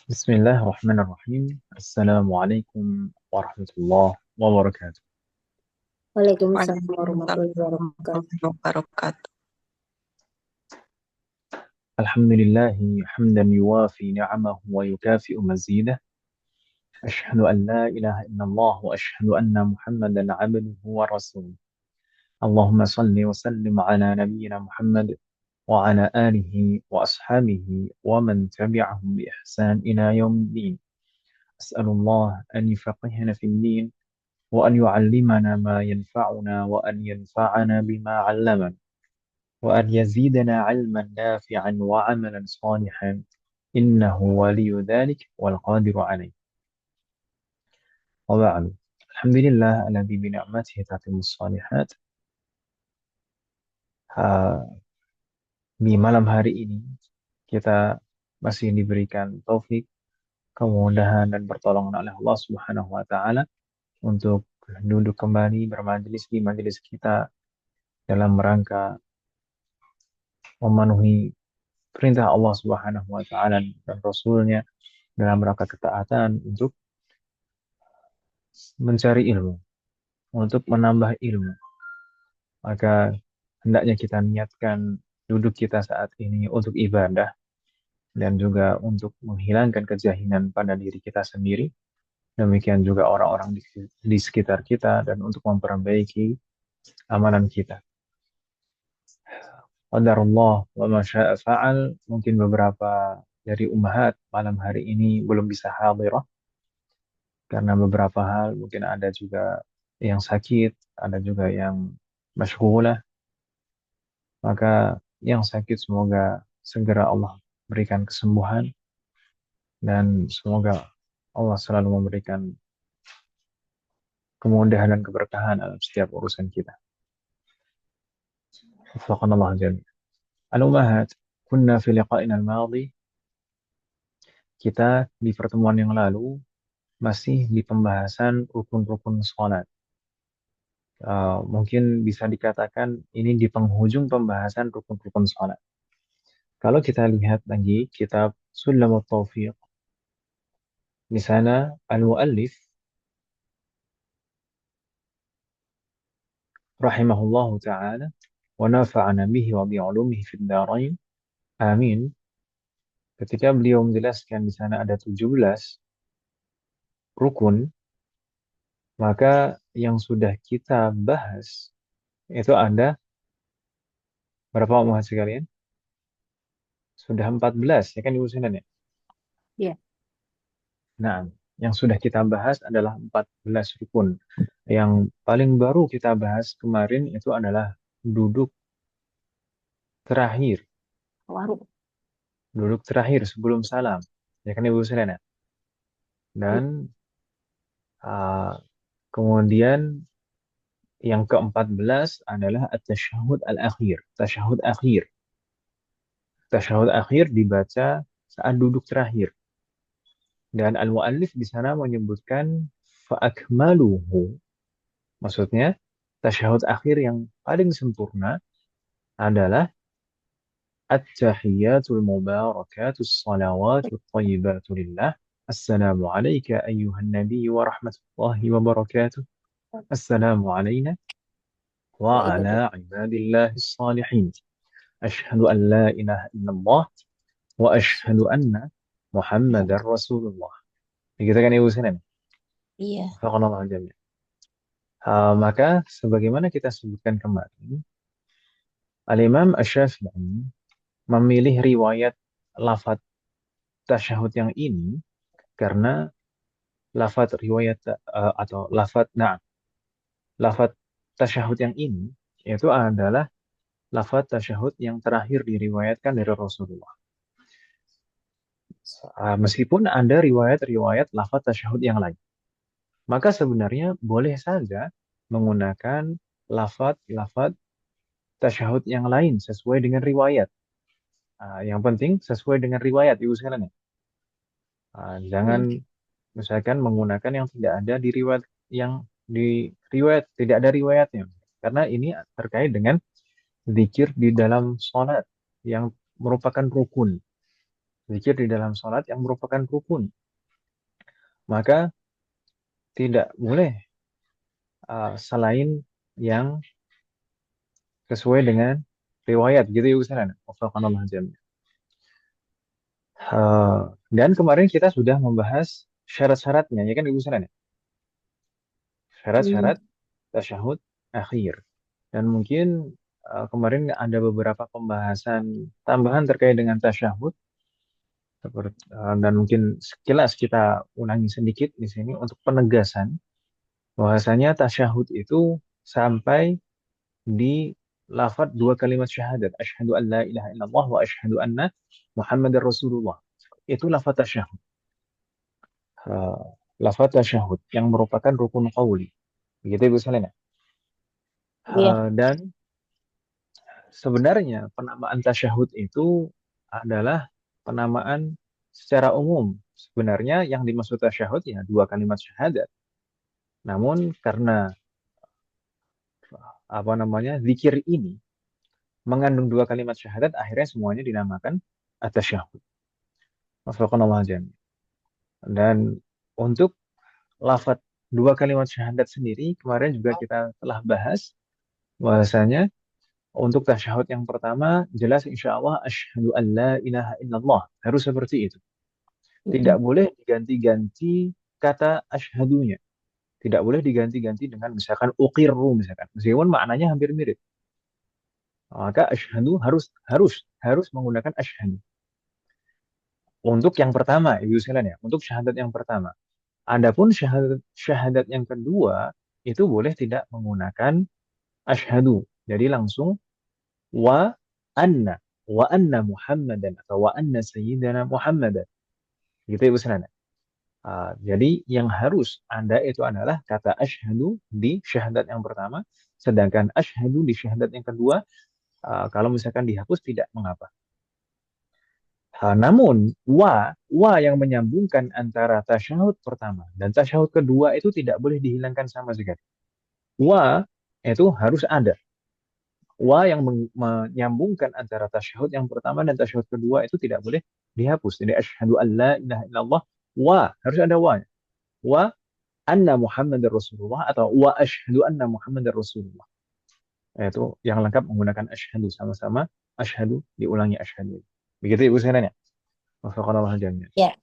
بسم الله الرحمن الرحيم. السلام عليكم ورحمة الله وبركاته. Waalaikumsalam Waalaikumsalam warahmatullahi wabarakatuh. warahmatullahi wabarakatuh. الحمد لله حمدا يوافي نعمه ويكافئ مزيده. أشهد أن لا إله إلا الله وأشهد أن محمدا عبده ورسوله. اللهم صل وسلم على نبينا محمد وعلى آله وأصحابه ومن تبعهم بإحسان إلى يوم الدين. أسأل الله أن يفقهنا في الدين وأن يعلمنا ما ينفعنا وأن ينفعنا بما علمنا وأن يزيدنا علما نافعا وعملا صالحا إنه ولي ذلك والقادر عليه. وبعد، الحمد لله الذي بنعمته تتم الصالحات. Di malam hari ini kita masih diberikan taufik, kemudahan dan pertolongan oleh Allah Subhanahu wa taala untuk duduk kembali bermajelis di majelis kita dalam rangka memenuhi perintah Allah Subhanahu wa taala dan Rasulnya, dalam rangka ketaatan untuk mencari ilmu, untuk menambah ilmu. Maka hendaknya kita niatkan duduk kita saat ini untuk ibadah dan juga untuk menghilangkan kejahilan pada diri kita sendiri. Demikian juga orang-orang di sekitar kita dan untuk memperbaiki amalan kita. Qadarullah wa ma syaa fa'al. Mungkin beberapa dari ummahat malam hari ini belum bisa hadirah karena beberapa hal, mungkin ada juga yang sakit, ada juga yang masyghulah. Maka yang sakit semoga segera Allah berikan kesembuhan dan semoga Allah selalu memberikan kemudahan dan keberkahan dalam setiap urusan kita. Waffaqanallahu jami'an. Al-ummahat, kunna fi liqa'ina al-madhi. Kita di pertemuan yang lalu masih di pembahasan rukun-rukun salat. Mungkin bisa dikatakan ini di penghujung pembahasan rukun-rukun salat. Kalau kita lihat lagi kitab Sulamut Taufiq, di sana al-muallif rahimahullahu taala wa nafa'ana bihi wa bi'ulumihi fid dharain. Amin. Ketika beliau menjelaskan di sana ada 17 rukun, maka yang sudah kita bahas itu ada berapa umat sekalian? Sudah 14 ya kan Ibu Sinan ya? Ya. Nah, yang sudah kita bahas adalah 14 rukun. Yang paling baru kita bahas kemarin itu adalah duduk terakhir. Waru. Duduk terakhir sebelum salam. Ya kan Ibu Selena? Dan kemudian yang ke-14 adalah at-tasyahud al-akhir. Tasyahud akhir. Tasyahud akhir dibaca saat duduk terakhir. Dan al-muallif di sana menyebutkan fa'akmaluhu. Maksudnya, tasyahud akhir yang paling sempurna adalah at-tahiyatul mubarakatus salawatut thayyibatu lillah. Assalamu alayka ayyuhan nabiy wa rahmatullahi wa barakatuh. Assalamu alayna wa ala ibadillahis salihin. Ashhadu an la ilaha illallah wa ashhadu anna Muhammadar Rasulullah. Begitu kan Ibu Sinan? Iya. Faqanallahu jami'an. Maka sebagaimana kita sebutkan kemarin, Al-Imam Asy-Syafi'i memilih riwayat lafaz tasyahud yang ini karena lafaz riwayat atau lafaz tasyahud yang ini itu adalah lafaz tasyahud yang terakhir diriwayatkan dari Rasulullah. Meskipun ada riwayat-riwayat lafaz tasyahud yang lain, maka sebenarnya boleh saja menggunakan lafaz-lafaz tasyahud yang lain sesuai dengan riwayat. Yang penting sesuai dengan riwayat, Ibu sekalian. Jangan misalkan menggunakan yang tidak ada di riwayat, tidak ada riwayatnya, karena ini terkait dengan zikir di dalam sholat yang merupakan rukun. zikir di dalam sholat yang merupakan rukun. Maka tidak boleh selain yang sesuai dengan riwayat gitu ya Ustaz. Wafaqanallah jami'an. Dan kemarin kita sudah membahas syarat-syaratnya ya kan Ibu Ustaz ya? Iya. Syarat-syarat tasyahud akhir. Dan mungkin kemarin ada beberapa pembahasan tambahan terkait dengan tasyahud seperti dan mungkin sekilas kita ulangi sedikit di sini untuk penegasan bahwasanya tasyahud itu sampai di lafadz dua kalimat syahadat asyhadu an la ilaha illallah wa asyhadu anna muhammadar rasulullah. Itu lafadz tasyahud. Uh, Lafadz tasyahud yang merupakan rukun qauli. Begitu Ibu Selena. Iya. Dan sebenarnya penamaan tasyahud itu adalah penamaan secara umum. Sebenarnya yang dimaksud tasyahud ya dua kalimat syahadat. Namun karena apa namanya zikir ini mengandung dua kalimat syahadat, akhirnya semuanya dinamakan at-tasyahud. Wafaqanallah jami'. Dan untuk lafadz dua kalimat syahadat sendiri kemarin juga kita telah bahas bahwasanya untuk tasyahud yang pertama jelas insya Allah asyhadu an la ilaha illallah harus seperti itu. Tidak Mm-mm. boleh diganti-ganti kata asyhadunya. Tidak boleh diganti-ganti dengan misalkan uqirru misalkan. Meskipun maknanya hampir mirip. Maka asyhadu harus menggunakan asyhadu. Untuk yang pertama, Ibu sekalian ya, untuk syahadat yang pertama. Adapun syahadat yang kedua itu boleh tidak menggunakan asyhadu. Jadi langsung wa anna Muhammadan atau wa anna sayyidana Muhammadan. Gitu Ibu sekalian. Jadi yang harus ada itu adalah kata asyhadu di syahadat yang pertama, sedangkan asyhadu di syahadat yang kedua, kalau misalkan dihapus tidak mengapa. Namun wa yang menyambungkan antara tasyahud pertama dan tasyahud kedua itu tidak boleh dihilangkan sama sekali. Wa itu harus ada. Wa yang menyambungkan antara tasyahud yang pertama dan tasyahud kedua itu tidak boleh dihapus. Jadi asyhadu an la ilaha illallah wa harus ada wa. Wa anna Muhammadar Rasulullah atau wa asyhadu anna Muhammadar Rasulullah. Itu yang lengkap menggunakan asyhadu sama-sama asyhadu diulangi asyhadu. Begitu Ibu sekalian ya. Wafaqanallah jami'an. Ya.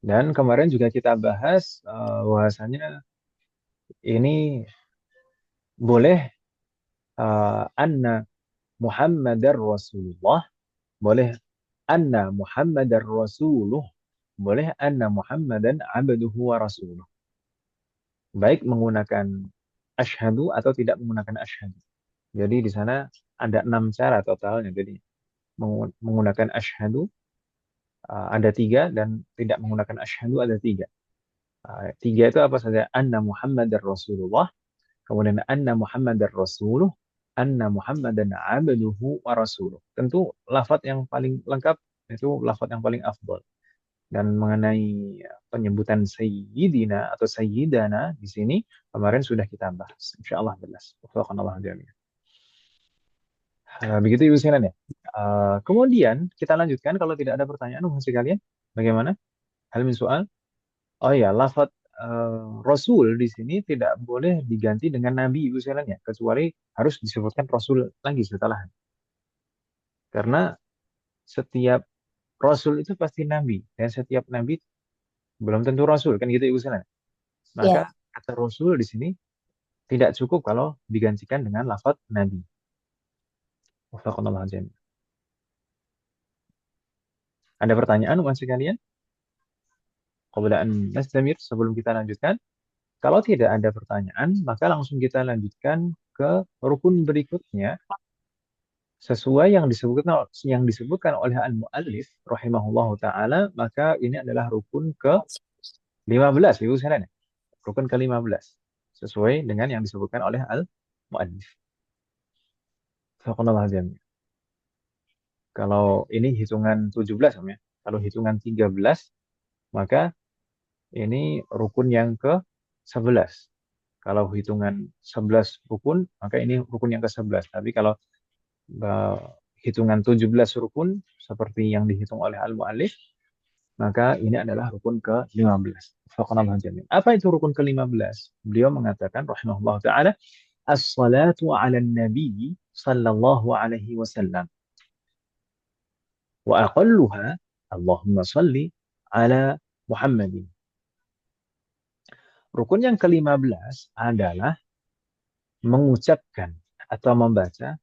Dan kemarin juga kita bahas bahwasanya ini boleh anna Muhammadar Rasulullah, boleh anna Muhammadar Rasuluh, boleh anna Muhammadan abduhu wa rasuluh. Baik menggunakan asyhadu atau tidak menggunakan asyhadu. Jadi di sana ada 6 cara totalnya. Jadi menggunakan asyhadu ada 3 dan tidak menggunakan asyhadu ada 3. 3 itu apa saja? Anna Muhammadar Rasulullah, kemudian anna Muhammadar Rasuluh, anna Muhammadan abduhu wa rasuluh. Tentu lafadz yang paling lengkap itu lafadz yang paling afdal. Dan mengenai penyebutan sayyidina atau sayyidana di sini kemarin sudah kita bahas. Insyaallah jelas. Wafaqanallah jami'an. Begitu Ibu sekalian ya. Kemudian kita lanjutkan kalau tidak ada pertanyaan masih kalian bagaimana? Hal min soal? Oh ya, lafadz Rasul di sini tidak boleh diganti dengan Nabi Ibu sekalian ya, kecuali harus disebutkan Rasul lagi setelah. Karena setiap Rasul itu pasti Nabi dan setiap Nabi belum tentu Rasul kan gitu Ibu sekalian. Maka Ya. kata Rasul di sini tidak cukup kalau digantikan dengan lafadz Nabi. Wafaqanallah jami'an. Ada pertanyaan masih kalian? Qabla an nastamir sebelum kita lanjutkan. Kalau tidak ada pertanyaan, maka langsung kita lanjutkan ke rukun berikutnya sesuai yang disebutkan oleh al-muallif rahimahullahu taala, maka ini adalah rukun ke-15 Ibu sekalian. Rukun ke-15 sesuai dengan yang disebutkan oleh al-muallif. Faqanallah jami'. Kalau ini hitungan 17 ya. Kalau hitungan 13 maka ini rukun yang ke-11. Kalau hitungan 11 rukun, maka ini rukun yang ke-11. Tapi kalau hitungan 17 rukun seperti yang dihitung oleh al-mu'allif, maka ini adalah rukun ke-15. Apa itu rukun ke-15? Beliau mengatakan rahimahullah taala, as-salatu 'alan nabi sallallahu alaihi wasallam wa aqalluha Allahumma salli ala Muhammadin. Rukun yang ke-15 adalah mengucapkan atau membaca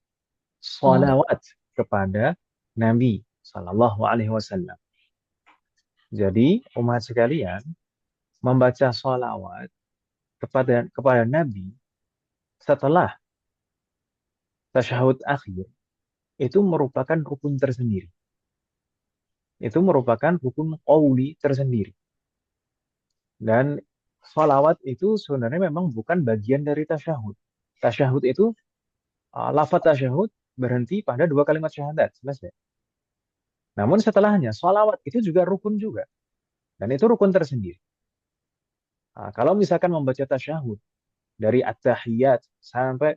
Hmm. salawat kepada Nabi Sallallahu Alaihi Wasallam. Jadi umat sekalian membaca salawat kepada Nabi setelah tasyahud akhir itu merupakan rukun tersendiri. Itu merupakan rukun qauli tersendiri. Dan salawat itu sebenarnya memang bukan bagian dari tasyahud. Tasyahud itu lafaz tasyahud berhenti pada dua kalimat syahadat, selesai. Namun setelahnya, salawat itu juga rukun juga. Dan itu rukun tersendiri. Kalau misalkan membaca tasyahud dari at-tahiyyat sampai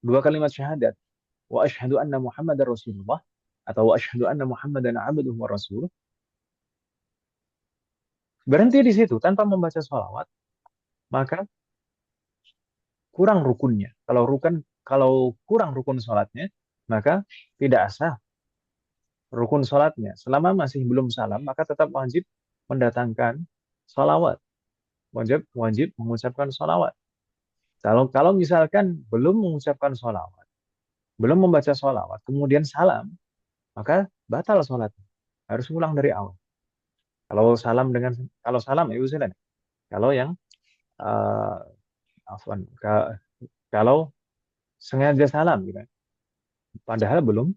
dua kalimat syahadat, wa asyhadu anna Muhammadar Rasulullah, atau wa asyhadu anna Muhammadan abduhu wa rasuluh, berhenti di situ tanpa membaca salawat, maka kurang rukunnya. Kalau kurang rukun salatnya, maka tidak sah rukun salatnya. Selama masih belum salam, maka tetap wajib mendatangkan salawat. Wajib wajib mengucapkan salawat. Kalau misalkan belum mengucapkan salawat, belum membaca salawat, kemudian salam, maka batal salat. Harus ulang dari awal. Kalau salam ya usulan. Kalau yang uh, afwan, kalau sengaja salam gitu, padahal belum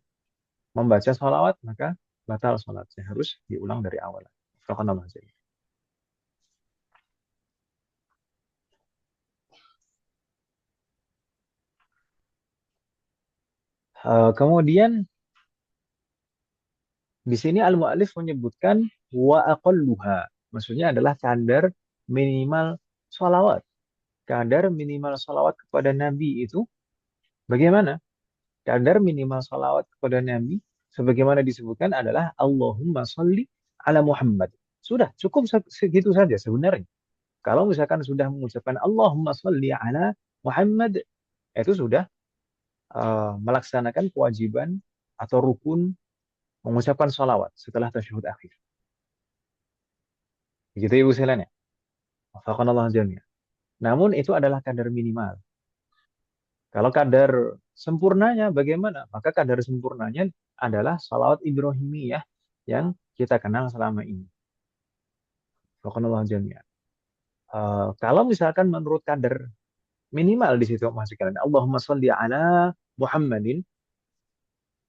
membaca salawat, maka batal salatnya. Harus diulang dari awal. Kemudian di sini al-mu'allif menyebutkan wa aqalluha. Maksudnya adalah kadar minimal salawat. Kadar minimal salawat kepada Nabi itu bagaimana? Kadar minimal salawat kepada Nabi sebagaimana disebutkan adalah Allahumma salli ala Muhammad. Sudah, cukup segitu saja sebenarnya. Kalau misalkan sudah mengucapkan Allahumma salli ala Muhammad, itu sudah melaksanakan kewajiban atau rukun mengucapkan salawat setelah tasyahud akhir. Begitu Ibu Selene. Wafaqanallah jami'an. Namun itu adalah kadar minimal. Kalau kadar sempurnanya bagaimana? Maka kadar sempurnanya adalah salawat Ibrahimiyah yang kita kenal selama ini. Wafaqanallah jami'an. Kalau misalkan menurut kadar minimal di situ masih kalian Allahumma sholli ala Muhammadin,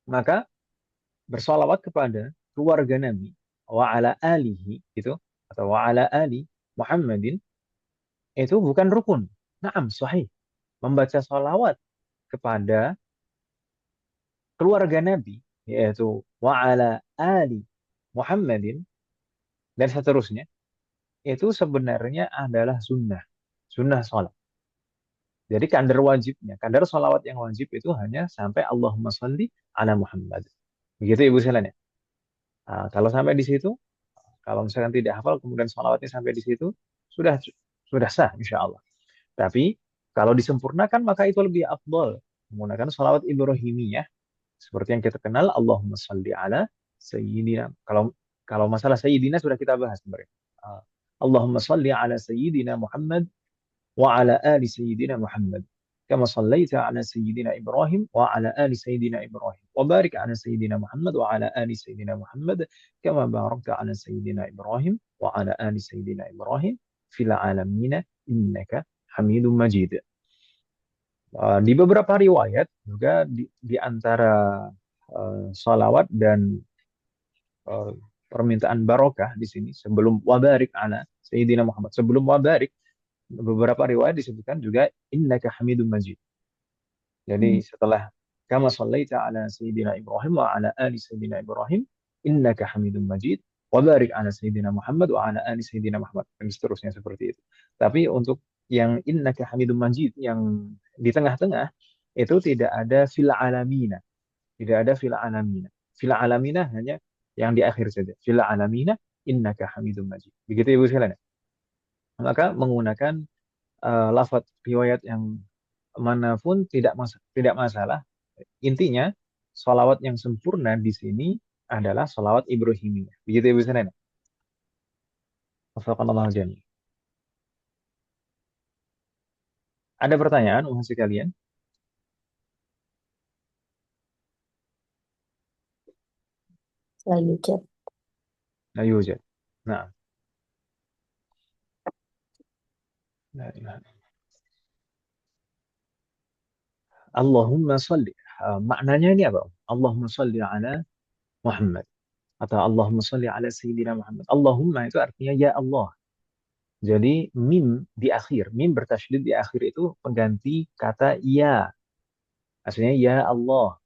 maka bersalawat kepada keluarga Nabi wa ala alihi itu, atau wa ala ali Muhammadin, itu bukan rukun. Naam, sahih. Membaca salawat kepada keluarga Nabi, yaitu wa ala ali Muhammadin, dan seterusnya, itu sebenarnya adalah sunnah. Sunnah salat. Jadi kadar salawat yang wajib itu hanya sampai Allahumma salli ala Muhammad. Begitu Ibu Selene. Kalau sampai di situ, kalau misalkan tidak hafal, kemudian salawatnya sampai di situ, sudah sudah sah insya Allah. Tapi kalau disempurnakan maka itu lebih afdol menggunakan salawat Ibrahimiyah seperti yang kita kenal Allahumma salli ala sayyidina. Kalau masalah sayyidina sudah kita bahas kemarin. Ah, Allahumma salli ala sayyidina Muhammad wa ala ali sayyidina Muhammad. Kama sallaita ala sayyidina Ibrahim wa ala ali sayyidina Ibrahim. Wa barik ala sayyidina Muhammad wa ala ali sayyidina Muhammad. Kama barakta ala sayyidina Ibrahim wa ala ali sayyidina Ibrahim fil alamina innaka Hamidum Majid. Di beberapa riwayat juga di antara salawat dan uh, permintaan barokah di sini sebelum wabarik ala Sayyidina Muhammad, sebelum wabarik, beberapa riwayat disebutkan juga innaka Hamidum Majid. Hmm. Jadi setelah kama shallaita ala Sayyidina Ibrahim wa ala ali Sayyidina Ibrahim innaka Hamidum Majid wa barik ala Sayyidina Muhammad wa ala ali Sayyidina Muhammad, dan seterusnya seperti itu. Tapi untuk yang innaka Hamidum Majid yang di tengah-tengah itu tidak ada fil alamina. Tidak ada fil alamina. Fil alamina hanya yang di akhir saja. Fil alamina innaka hamidum majid. Begitu Ibu sekalian. Maka menggunakan lafaz riwayat yang manapun tidak masalah. Intinya sholawat yang sempurna di sini adalah sholawat Ibrahimiyah. Begitu Ibu sekalian. Wafaqqanallahu jami'. Ada pertanyaan untuk sekalian? La yujad. La yujad. Nah, la ilaha. Allahumma salli. Maknanya ini apa? Allahumma salli ala Muhammad. Atau Allahumma salli ala Sayyidina Muhammad. Allahumma itu artinya ya Allah. Jadi mim di akhir. Mim bertasydid di akhir itu pengganti kata ya. Aslinya ya Allah.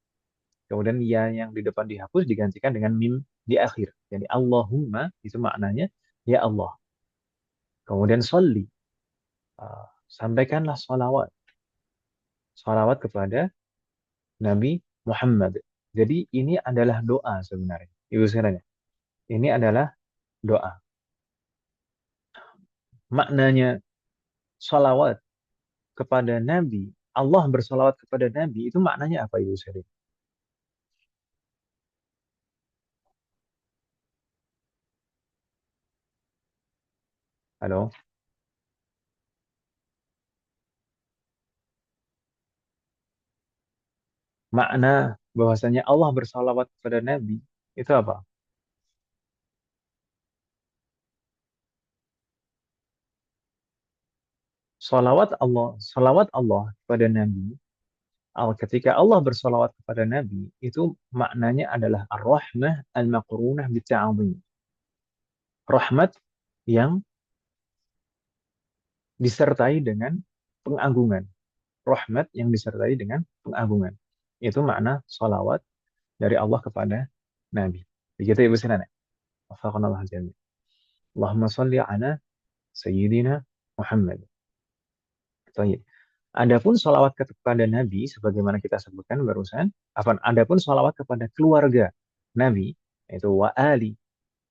Kemudian ya yang di depan dihapus digantikan dengan mim di akhir. Jadi Allahumma itu maknanya ya Allah. Kemudian salli. Sampaikanlah salawat. Salawat kepada Nabi Muhammad. Jadi ini adalah doa sebenarnya. Ibu sekalian. Ini adalah doa. Maknanya salawat kepada Nabi, Allah bersalawat kepada Nabi, itu maknanya apa Ibu sekalian? Halo? Makna bahwasanya Allah bersalawat kepada Nabi, itu apa? Salawat Allah kepada Nabi, ketika Allah bersalawat kepada Nabi, itu maknanya adalah ar-rahmah al-maqrunah bita'zim. Rahmat yang disertai dengan pengagungan. Rahmat yang disertai dengan pengagungan. Itu makna salawat dari Allah kepada Nabi. Begitu Ibu Sinan. Wafaqanallah jami'. Allahumma salli ala Sayyidina Muhammad. Baik. Adapun salawat kepada Nabi, sebagaimana kita sebutkan barusan, adapun salawat kepada keluarga Nabi, yaitu wa ali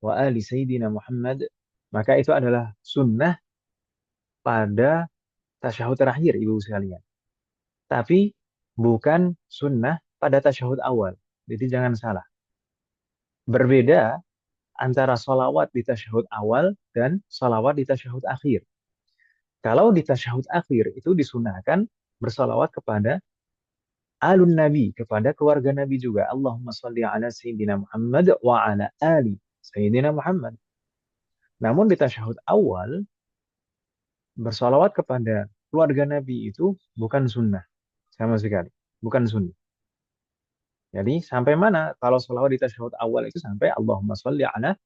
Sayyidina Muhammad, maka itu adalah sunnah pada tasyahud terakhir, Ibu sekalian. Tapi bukan sunnah pada tasyahud awal. Jadi jangan salah. Berbeda antara salawat di tasyahud awal dan salawat di tasyahud akhir. Kalau di tasyahud akhir itu disunahkan bersalawat kepada alun Nabi, kepada keluarga Nabi juga. Allahumma salli ala Sayyidina Muhammad wa ala ali Sayyidina Muhammad. Namun di tasyahud awal bersalawat kepada keluarga Nabi itu bukan sunnah sama sekali. Bukan sunnah. Jadi sampai mana kalau salawat di tasyahud awal itu sampai Allahumma salli ala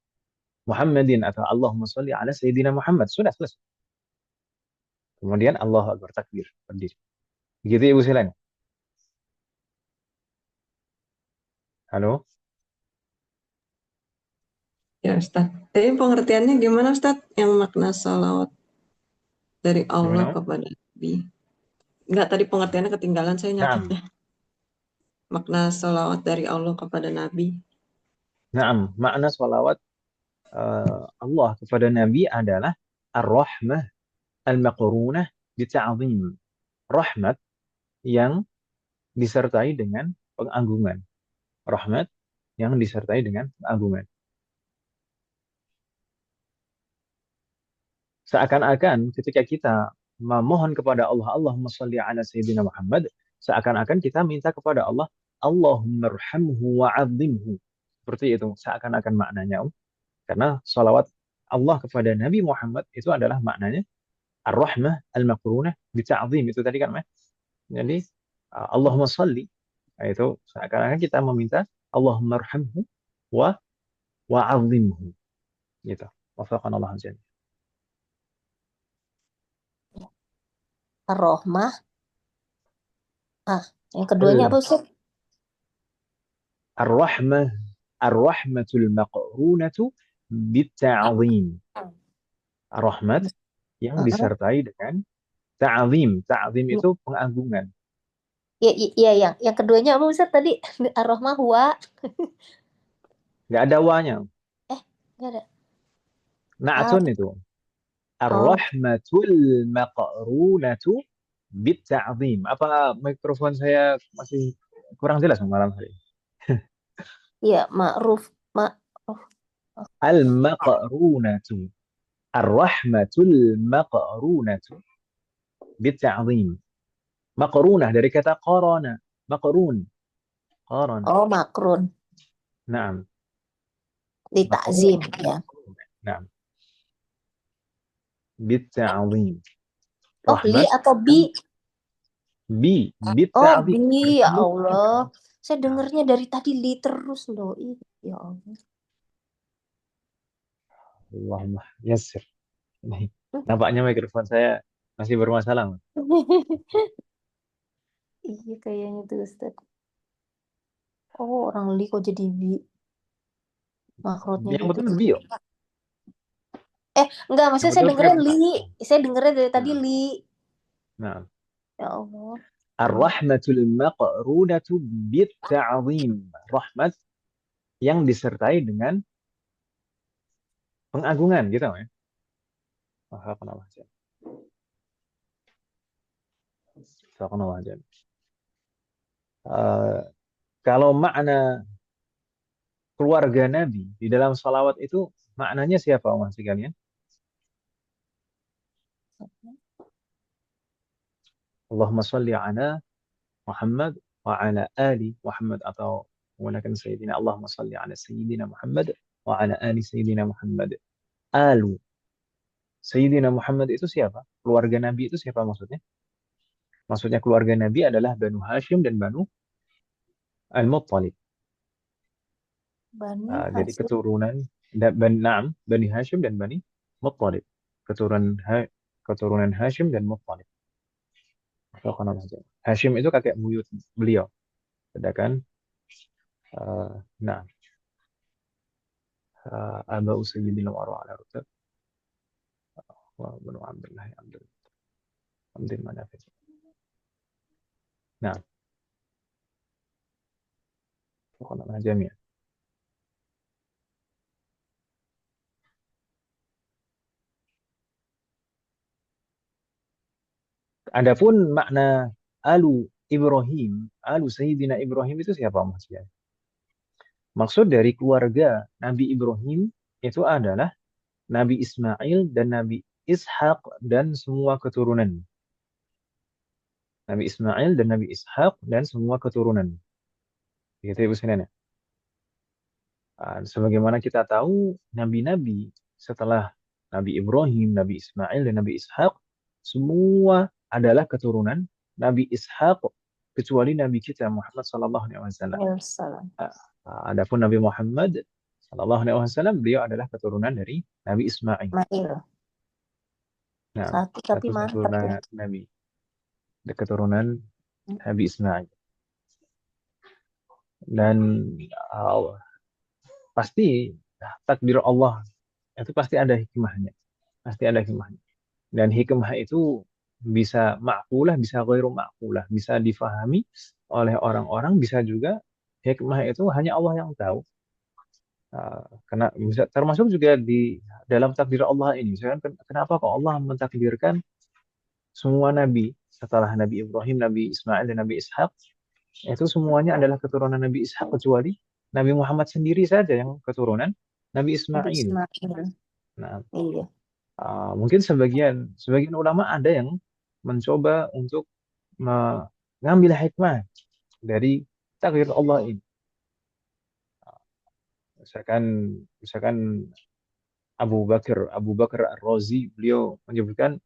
Muhammadin atau Allahumma salli ala Sayyidina Muhammad. Sudah selesai. Kemudian Allah Akbar takbir. Berdiri. Begitu Ibu Silan. Halo? Ya Ustaz. Tapi pengertiannya gimana Ustaz? Yang makna salawat dari Allah Gimana? kepada Nabi. Enggak, tadi pengertiannya ketinggalan, saya nyatetnya. Makna salawat dari Allah kepada Nabi. Naam, makna salawat Allah kepada Nabi adalah ar-rahmah al-maqrunah bita'zim. Rahmat yang disertai dengan pengagungan. Rahmat yang disertai dengan pengagungan. Seakan-akan ketika kita memohon kepada Allah, Allahumma shalli ala Sayyidina Muhammad, seakan-akan kita minta kepada Allah, Allahumma rhamhu wa'adzimhu. Seperti itu, seakan-akan maknanya. Karena salawat Allah kepada Nabi Muhammad itu adalah maknanya ar-rahmah al-maqrunah bita'zim. Itu tadi kan, jadi Allahumma shalli, itu seakan-akan kita meminta Allahumma rhamhu wa'adzimhu. Gitu. Wafaqanallahu jami'an. Ar-Rahmah. Yang keduanya apa Ustaz? Ar-rahmah, ar-rahmatul maqrunatu bitta'zim. Rahmat yang disertai dengan ta'zim. Ta'zim itu pengagungan. Ya, yang keduanya apa Ustaz tadi? Ar-Rahmah huwa. Nggak ada wanya. Nggak ada. Na'tun Apa? itu. Oh, Ar-rahmatul maqrunatu bitta'zim. Apa mikrofon saya masih kurang jelas malam hari? iya, ma'ruf. Ma'ruf. Al-maqrunatu. Ar-rahmatul maqrunatu bitta'zim. Maqrunah dari kata qarana. Maqrun. Qaran. Oh, makrun. Naam. Ditakzim, ya. Naam. Bitta'zim. Oh, li Rahmat atau bi? bi. Oh, Bitta'zim. bi, ya Bersebut. Allah. Saya Nah, dengernya dari tadi li terus loh. Ih, ya Allah. Allahumma yassir. Ini nampaknya mikrofon saya masih bermasalah. Iya, kayaknya tuh Ustaz. Oh, orang li kok jadi bi? Makrotnya Yang gitu. betul bio. Enggak, Yang maksudnya saya betul dengernya bio. li. Saya dengernya dari tadi Nah, li. nah. Ya Allah. Ar-rahmatul maqrunatu bitta'zim. Rahmat yang disertai dengan pengagungan gitu ya. Maka kenapa aja? Kenapa aja? Kalau makna keluarga Nabi di dalam salawat itu maknanya siapa mas sekalian? Allahumma salli ala Muhammad wa ala ali Muhammad atau menggunakan Sayyidina Allahumma salli ala Sayyidina Muhammad wa ala ali Sayyidina Muhammad. Alu Sayyidina Muhammad itu siapa? Keluarga Nabi itu siapa maksudnya? Maksudnya keluarga Nabi adalah Banu Hashim dan Banu Al-Muttalib. Bani Jadi Hasyim. keturunan Bani Hashim dan Bani Muttalib. Keturunan Hashim dan Muttalib. Hashim itu kakek buyut beliau. Sedangkan nah Aba Usayyidina wa ala rutab wa banu Abdullah Abdul Manaf. Nah, pokoknya jamiah. Adapun makna alu Ibrahim, alu Sayyidina Ibrahim itu siapa maksudnya? Maksud dari keluarga Nabi Ibrahim itu adalah Nabi Ismail dan Nabi Ishak dan semua keturunan. Nabi Ismail dan Nabi Ishak dan semua keturunan. Begitu Ibu Sinan ya. Sebagaimana kita tahu, nabi-nabi setelah Nabi Ibrahim, Nabi Ismail, dan Nabi Ishak, semua adalah keturunan Nabi Ishak, kecuali Nabi kita Muhammad Sallallahu Alaihi Wasallam. Waalaikumsalam. Adapun Nabi Muhammad Sallallahu Alaihi Wasallam, beliau adalah keturunan dari Nabi Ismail. Mail. Nah, Satu tapi satu mantap keturunan ya. Nabi, keturunan Nabi Ismail. Dan pasti takdir Allah itu pasti ada hikmahnya. Pasti ada hikmahnya. Dan hikmah itu bisa ma'kulah, bisa ghairu ma'kulah, bisa difahami oleh orang-orang, bisa juga hikmah itu hanya Allah yang tahu. Karena bisa termasuk juga di dalam takdir Allah ini. Misalkan kenapa kok Allah mentakdirkan semua nabi setelah Nabi Ibrahim, Nabi Ismail dan Nabi Ishak itu semuanya adalah keturunan Nabi Ishak kecuali Nabi Muhammad sendiri saja yang keturunan Nabi Nabi Ismail. Ismail. Nah, Iya. mungkin sebagian ulama ada yang mencoba untuk mengambil hikmah dari takdir Allah ini. Misalkan Abu Bakar Ar-Razi beliau menyebutkan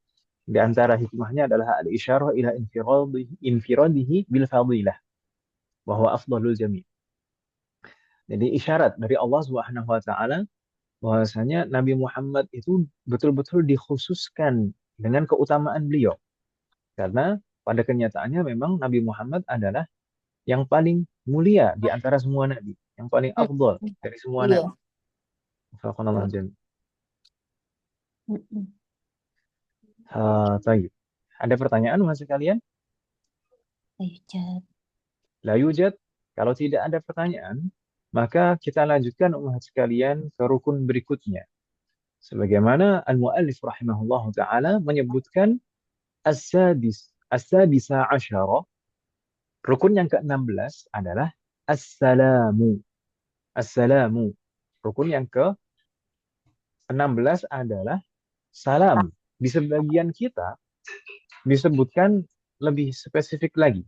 di antara hikmahnya adalah al-isyarah ila infiradihi bil fadilah bahwa afdalul jami'. Jadi isyarat dari Allah Subhanahu wa taala bahwasanya Nabi Muhammad itu betul-betul dikhususkan dengan keutamaan beliau. Karena pada kenyataannya memang Nabi Muhammad adalah yang paling mulia di antara semua nabi, yang paling afdal dari semua Iya. nabi. Fakonallah jami. Tayyib. Ada pertanyaan masih kalian? Ayo, Cat. La yujad. Kalau tidak ada pertanyaan, maka kita lanjutkan umat sekalian ke rukun berikutnya. Sebagaimana al-muallif rahimahullah taala menyebutkan as-sadisa asyara, rukun yang ke-16 adalah assalamu. Assalamu. Rukun yang ke-16 adalah salam. Di sebagian kita disebutkan lebih spesifik lagi.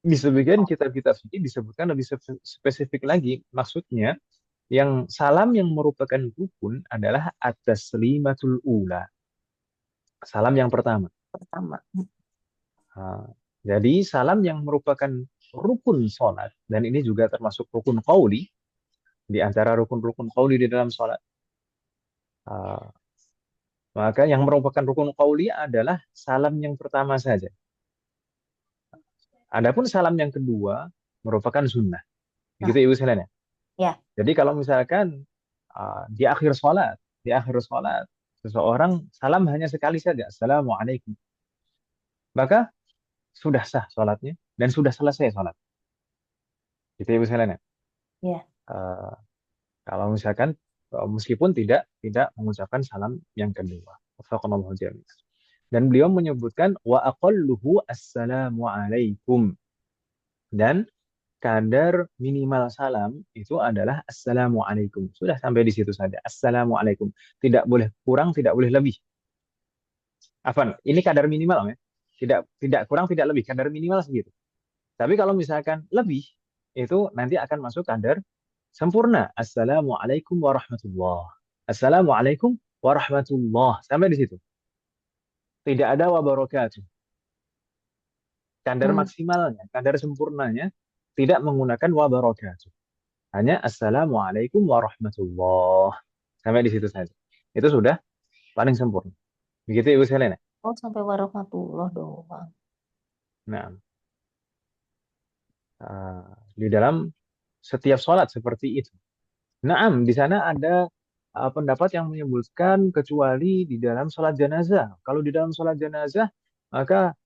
Di sebagian kitab-kitab suci disebutkan lebih spesifik lagi. Maksudnya, yang salam yang merupakan rukun adalah at-taslimatul ula. Salam yang pertama. Pertama. Nah, jadi salam yang merupakan rukun sholat, dan ini juga termasuk rukun qauli, di antara rukun-rukun qauli di dalam sholat. Maka yang merupakan rukun qauli adalah salam yang pertama saja. Adapun salam yang kedua merupakan sunnah. Begitu Ibu sekalian ya? Ya. Jadi kalau misalkan di akhir sholat seseorang salam hanya sekali saja, assalamualaikum, maka sudah sah sholatnya dan sudah selesai sholat. Gitu Ibu sekalian ya? Ya. Uh, Kalau misalkan meskipun tidak mengucapkan salam yang kedua. Wafaqanallahu jami'an. Dan beliau menyebutkan wa aqalluhu assalamu alaikum. Dan kadar minimal salam itu adalah assalamu alaikum. Sudah sampai di situ saja. Assalamu alaikum. Tidak boleh kurang, tidak boleh lebih. Afan, ini kadar minimal ya. Tidak kurang, tidak lebih. Kadar minimal segitu. Tapi kalau misalkan lebih, itu nanti akan masuk kadar sempurna. Assalamualaikum warahmatullah. Assalamualaikum warahmatullah. Sampai di situ. Tidak ada wabarakatuh. Kadar maksimalnya, kadar sempurnanya tidak menggunakan wabarakatuh. Hanya assalamualaikum warahmatullah. Sampai di situ saja. Itu sudah paling sempurna. Begitu Ibu sekalian. Oh, sampai warahmatullah doang. Nah, di dalam setiap sholat seperti itu. Naam, di sana ada pendapat yang menyebutkan kecuali di dalam sholat jenazah. Kalau di dalam sholat jenazah, maka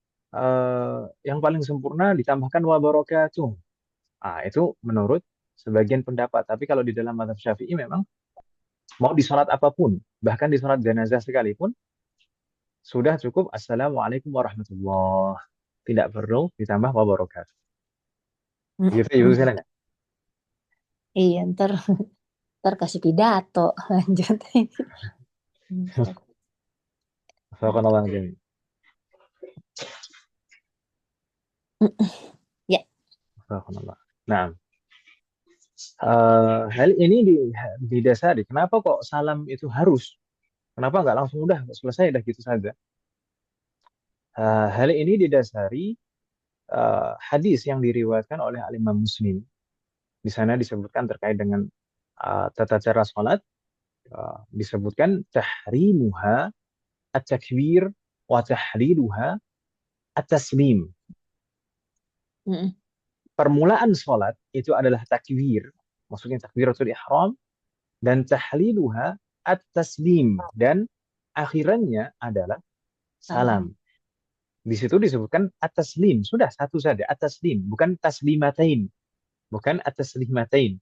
yang paling sempurna ditambahkan wa barakatuh. Itu menurut sebagian pendapat. Tapi kalau di dalam mazhab Syafi'i memang mau di sholat apapun, bahkan di sholat jenazah sekalipun, sudah cukup assalamualaikum warahmatullah. Tidak perlu ditambah wa barakatuh. Gitu Ibu sekalian. Iya, ntar kasih pidato lanjut. Subhanallah jami. Ya. Subhanallah. Nah, hal ini didasari. Kenapa kok salam itu harus? Kenapa nggak langsung udah selesai dah gitu saja? Hal ini didasari hadis yang diriwayatkan oleh Al-Imam Muslim. Di sana disebutkan terkait dengan tata cara sholat. Disebutkan tahrimuha at-takbir wa tahliluha at-taslim. Permulaan sholat itu adalah takbir, maksudnya takbiratul ihram, dan tahliluha at-taslim, dan akhirannya adalah salam. Di situ disebutkan at-taslim, sudah satu saja, at-taslim, bukan taslimatain, bukan at-taslimatain,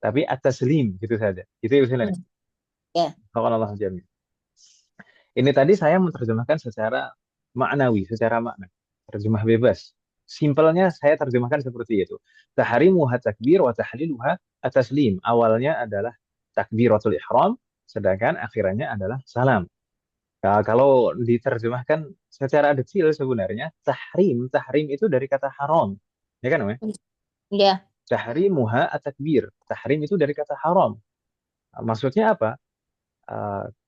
tapi at-taslim gitu saja. Itu istilahnya. Ya. Allah jamin. Ini tadi saya menerjemahkan secara maknawi, secara makna, terjemah bebas. Simpelnya saya terjemahkan seperti itu. Tahrimuha takbir wa tahliluha at-taslim. Awalnya adalah takbiratul ihram, sedangkan akhirannya adalah salam. Nah, kalau diterjemahkan secara detail sebenarnya tahrim itu dari kata haram. Ya kan, Om? Iya. Tahrimuha at-takbir. Tahrim itu dari kata haram. Maksudnya apa?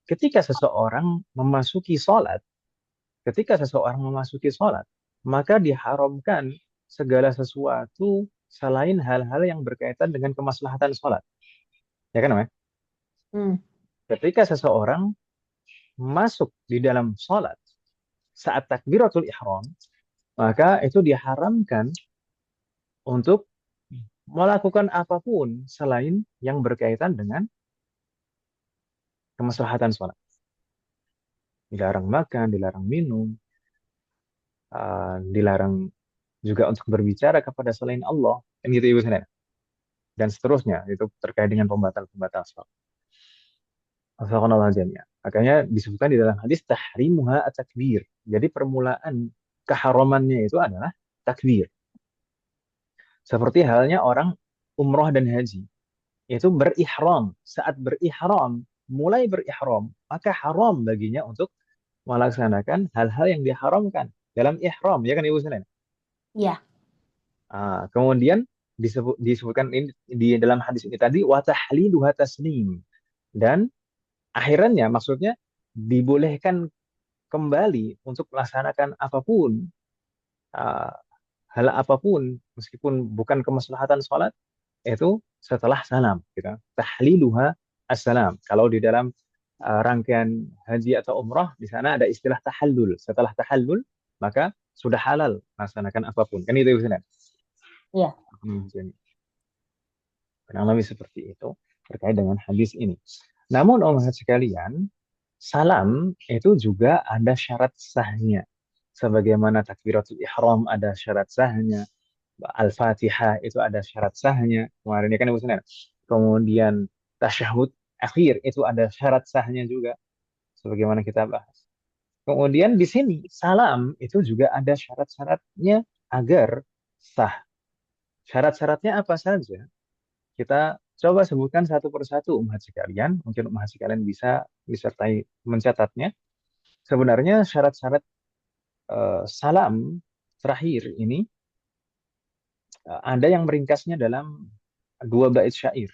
Ketika seseorang memasuki sholat, maka diharamkan segala sesuatu selain hal-hal yang berkaitan dengan kemaslahatan sholat. Ya kan, Om? Ketika seseorang masuk di dalam sholat saat takbiratul ihram, maka itu diharamkan untuk melakukan apapun selain yang berkaitan dengan kemaslahatan sholat. Dilarang makan, dilarang minum, dilarang juga untuk berbicara kepada selain Allah, kan gitu Ibu sekalian. Dan seterusnya itu terkait dengan pembatal-pembatal sholat. Wafaqqanallahu jami'an. Makanya disebutkan di dalam hadis tahrimuha at-takbir. Jadi permulaan keharamannya itu adalah takbir. Seperti halnya orang umroh dan haji. Itu berihram. Saat berihram, mulai berihram, maka haram baginya untuk melaksanakan hal-hal yang diharamkan dalam ihram. Ya kan Ibu sekalian? Ya. Kemudian disebutkan ini di dalam hadis ini tadi wa tahliluha taslim. Dan akhirannya maksudnya dibolehkan kembali untuk melaksanakan apapun, uh, hal apapun meskipun bukan kemaslahatan sholat itu setelah salam, gitu. Tahliluha assalam. Kalau di dalam rangkaian haji atau umrah di sana ada istilah tahallul. Setelah tahallul maka sudah halal melaksanakan apapun. Kan itu Ustaz? Iya. Jadi, kurang lebih seperti itu terkait dengan hadis ini. Namun umat sekalian, salam itu juga ada syarat sahnya. Sebagaimana takbiratul ihram ada syarat sahnya, Al-Fatihah itu ada syarat sahnya. Kemarin ya kan Ibu Sinan. Kemudian tasyahud akhir itu ada syarat sahnya juga. Sebagaimana kita bahas. Kemudian di sini salam itu juga ada syarat-syaratnya agar sah. Syarat-syaratnya apa saja? Kita coba sebutkan satu persatu umat sekalian. Mungkin umat sekalian bisa disertai mencatatnya. Sebenarnya syarat-syarat salam terakhir ini ada yang meringkasnya dalam dua bait syair.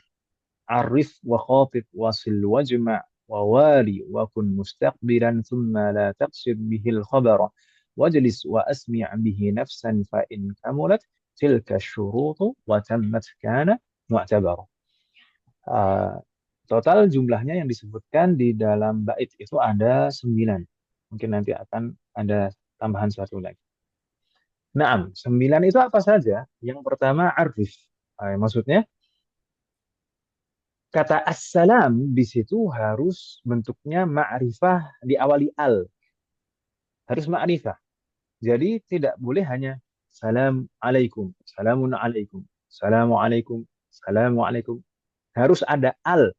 Arif wa khatib wasil wajma' wa wali wa kun mustaqbilan thumma la taqsid bihil khabara wajlis wa asmi' bihi nafsan fa in kamulat tilka syurutu wa tammat kana mu'tabara. Total jumlahnya yang disebutkan di dalam bait itu ada 9. Mungkin nanti akan ada tambahan satu lagi. Naam, 9 itu apa saja? Yang pertama arif. Maksudnya kata assalam di situ harus bentuknya ma'rifah diawali al. Harus ma'rifah. Jadi tidak boleh hanya salam alaikum, salamun alaikum, salamu alaikum, salamu alaikum. Harus ada al.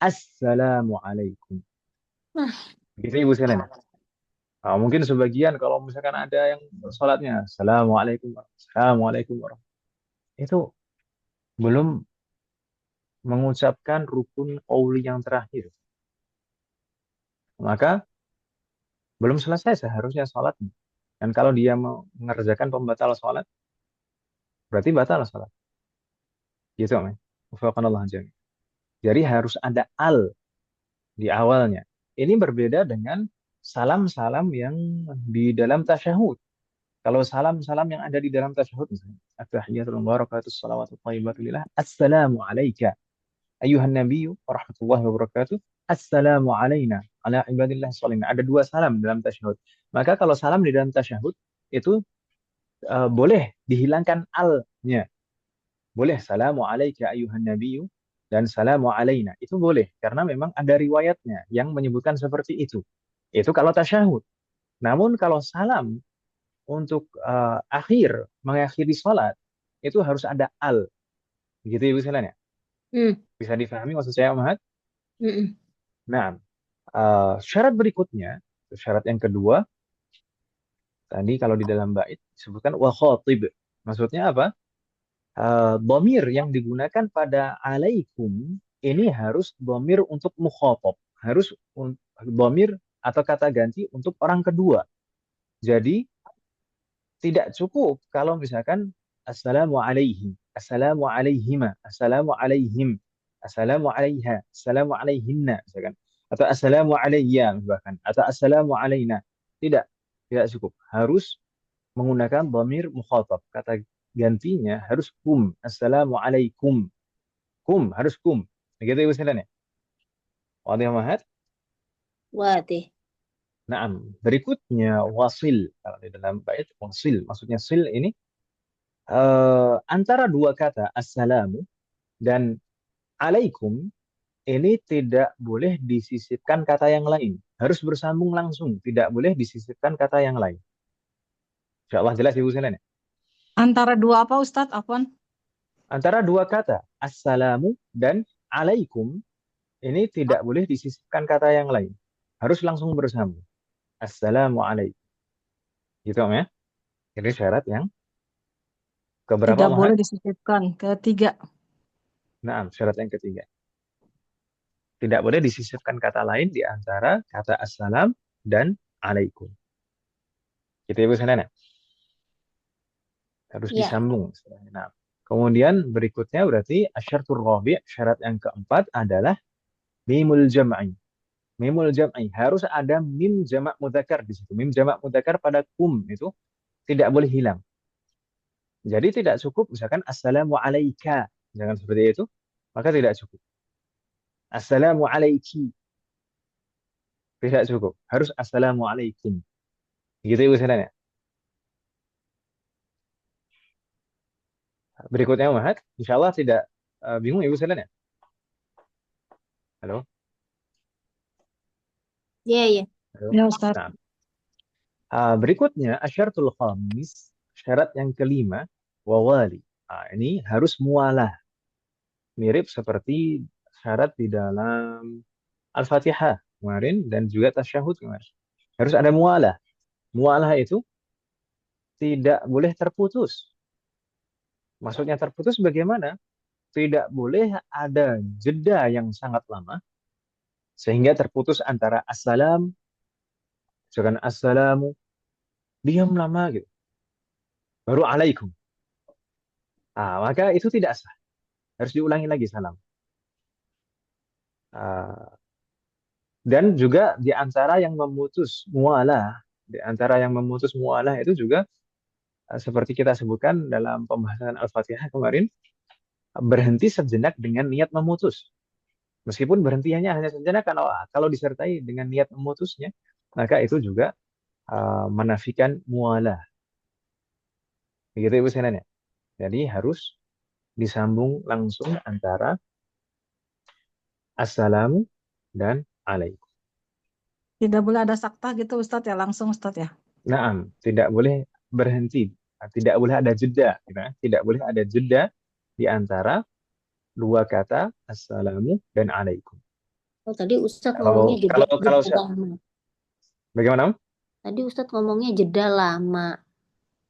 Assalamu alaikum. Gitu Ibu sekalian. Mungkin sebagian kalau misalkan ada yang sholatnya assalamualaikum, assalamualaikum itu belum mengucapkan rukun qauli yang terakhir. Maka belum selesai seharusnya sholatnya. Dan kalau dia mengerjakan pembatal sholat, berarti batal sholat. Gitu, men. Wafaqqanallahu jami'an. Jadi harus ada al di awalnya. Ini berbeda dengan salam-salam yang di dalam tasyahud. Kalau salam-salam yang ada di dalam tasyahud, misalnya, at-tahiyatul mubarakatus salawatut thayyibatu lillah, assalamu alayka ayuhan nabiyyu wa rahmatullahi wa barakatuh, assalamu alayna ala ibadillah sholihin. Ada dua salam dalam tasyahud. Maka kalau salam di dalam tasyahud itu boleh dihilangkan al-nya. Boleh salamu alayka ayuhan nabiyyu dan salamu alayna. Itu boleh karena memang ada riwayatnya yang menyebutkan seperti itu. Itu kalau tasyahud. Namun kalau salam untuk mengakhiri sholat itu harus ada al. Begitu Ibu sekalian ya? Bisa difahami maksud saya Ahmad? Nah, syarat berikutnya, syarat yang kedua, tadi kalau di dalam bait disebutkan wa khatib. Maksudnya apa? Dhamir yang digunakan pada alaikum ini harus dhamir untuk mukhatab. Harus dhamir atau kata ganti untuk orang kedua. Jadi tidak cukup kalau misalkan assalamu alaihi, assalamu alaihima, assalamu alaihim, assalamu alaiha, assalamu alaihinna misalkan, atau assalamu alayya bahkan, atau assalamu alaina. Tidak, tidak cukup. Harus menggunakan dhamir mukhatab. Kata gantinya harus kum, assalamu alaikum. Kum, harus kum. Begitu Ibu sekalian ya? Wadih Mahat? Wadih. Naam, berikutnya wasil. Kalau di dalam bait wasil, maksudnya sil ini antara dua kata assalamu dan alaikum ini tidak boleh disisipkan kata yang lain. Harus bersambung langsung, tidak boleh disisipkan kata yang lain. Insyaallah jelas Ibu sekalian ya. Antara dua apa Ustadz? Afwan. Antara dua kata, assalamu dan alaikum, ini tidak boleh disisipkan kata yang lain. Harus langsung bersambung. Assalamualaikum. Gitu Om ya. Ini syarat yang keberapa Tidak boleh Mahat? disisipkan. Ketiga. Nah, syarat yang ketiga. Tidak boleh disisipkan kata lain di antara kata assalam dan alaikum. Gitu ya Bu sekalian ya. Harus Ya. disambung. Nah, kemudian berikutnya berarti asyaratul rabi', syarat yang keempat adalah mimul jam'i. Mimul jam'i harus ada mim jamak mudzakkar di situ. Mim jamak mudzakkar pada kum itu tidak boleh hilang. Jadi tidak cukup misalkan assalamu alayka, jangan seperti itu, maka tidak cukup. Assalamu alayki tidak cukup. Harus assalamu alaikum. Gitu Ibu sekalian ya. Berikutnya Mahat, insyaallah tidak bingung Ibu sekalian ya. Halo? Iya, iya. Halo? Ya Ustadz. Nah, berikutnya asyaratul khamis, syarat yang kelima, wawali. Ini harus mualah. Mirip seperti syarat di dalam Al-Fatihah kemarin dan juga tasyahud kemarin. Harus ada mualah. Mualah itu tidak boleh terputus. Maksudnya terputus bagaimana? Tidak boleh ada jeda yang sangat lama sehingga terputus antara assalam, misalkan assalamu, diam lama gitu. Baru alaikum. Maka itu tidak sah. Harus diulangi lagi salam. Ah, dan juga di antara yang memutus mualah, di antara yang memutus mualah itu juga seperti kita sebutkan dalam pembahasan Al-Fatihah kemarin, berhenti sejenak dengan niat memutus. Meskipun berhentinya hanya sejenak, kalau disertai dengan niat memutusnya, maka itu juga menafikan mualah. Begitu Ibu sekalian ya. Jadi harus disambung langsung antara assalamu dan alaikum. Tidak boleh ada sakta gitu Ustadz ya. Langsung Ustadz ya. Naam, tidak boleh berhenti, tidak boleh ada jeda, gitu ya. Tidak boleh ada jeda di antara dua kata assalamu dan alaikum. Oh, tadi Ustadz Kalau ngomongnya jeda, kalau jeda lama. bagaimana? Tadi Ustadz ngomongnya jeda lama.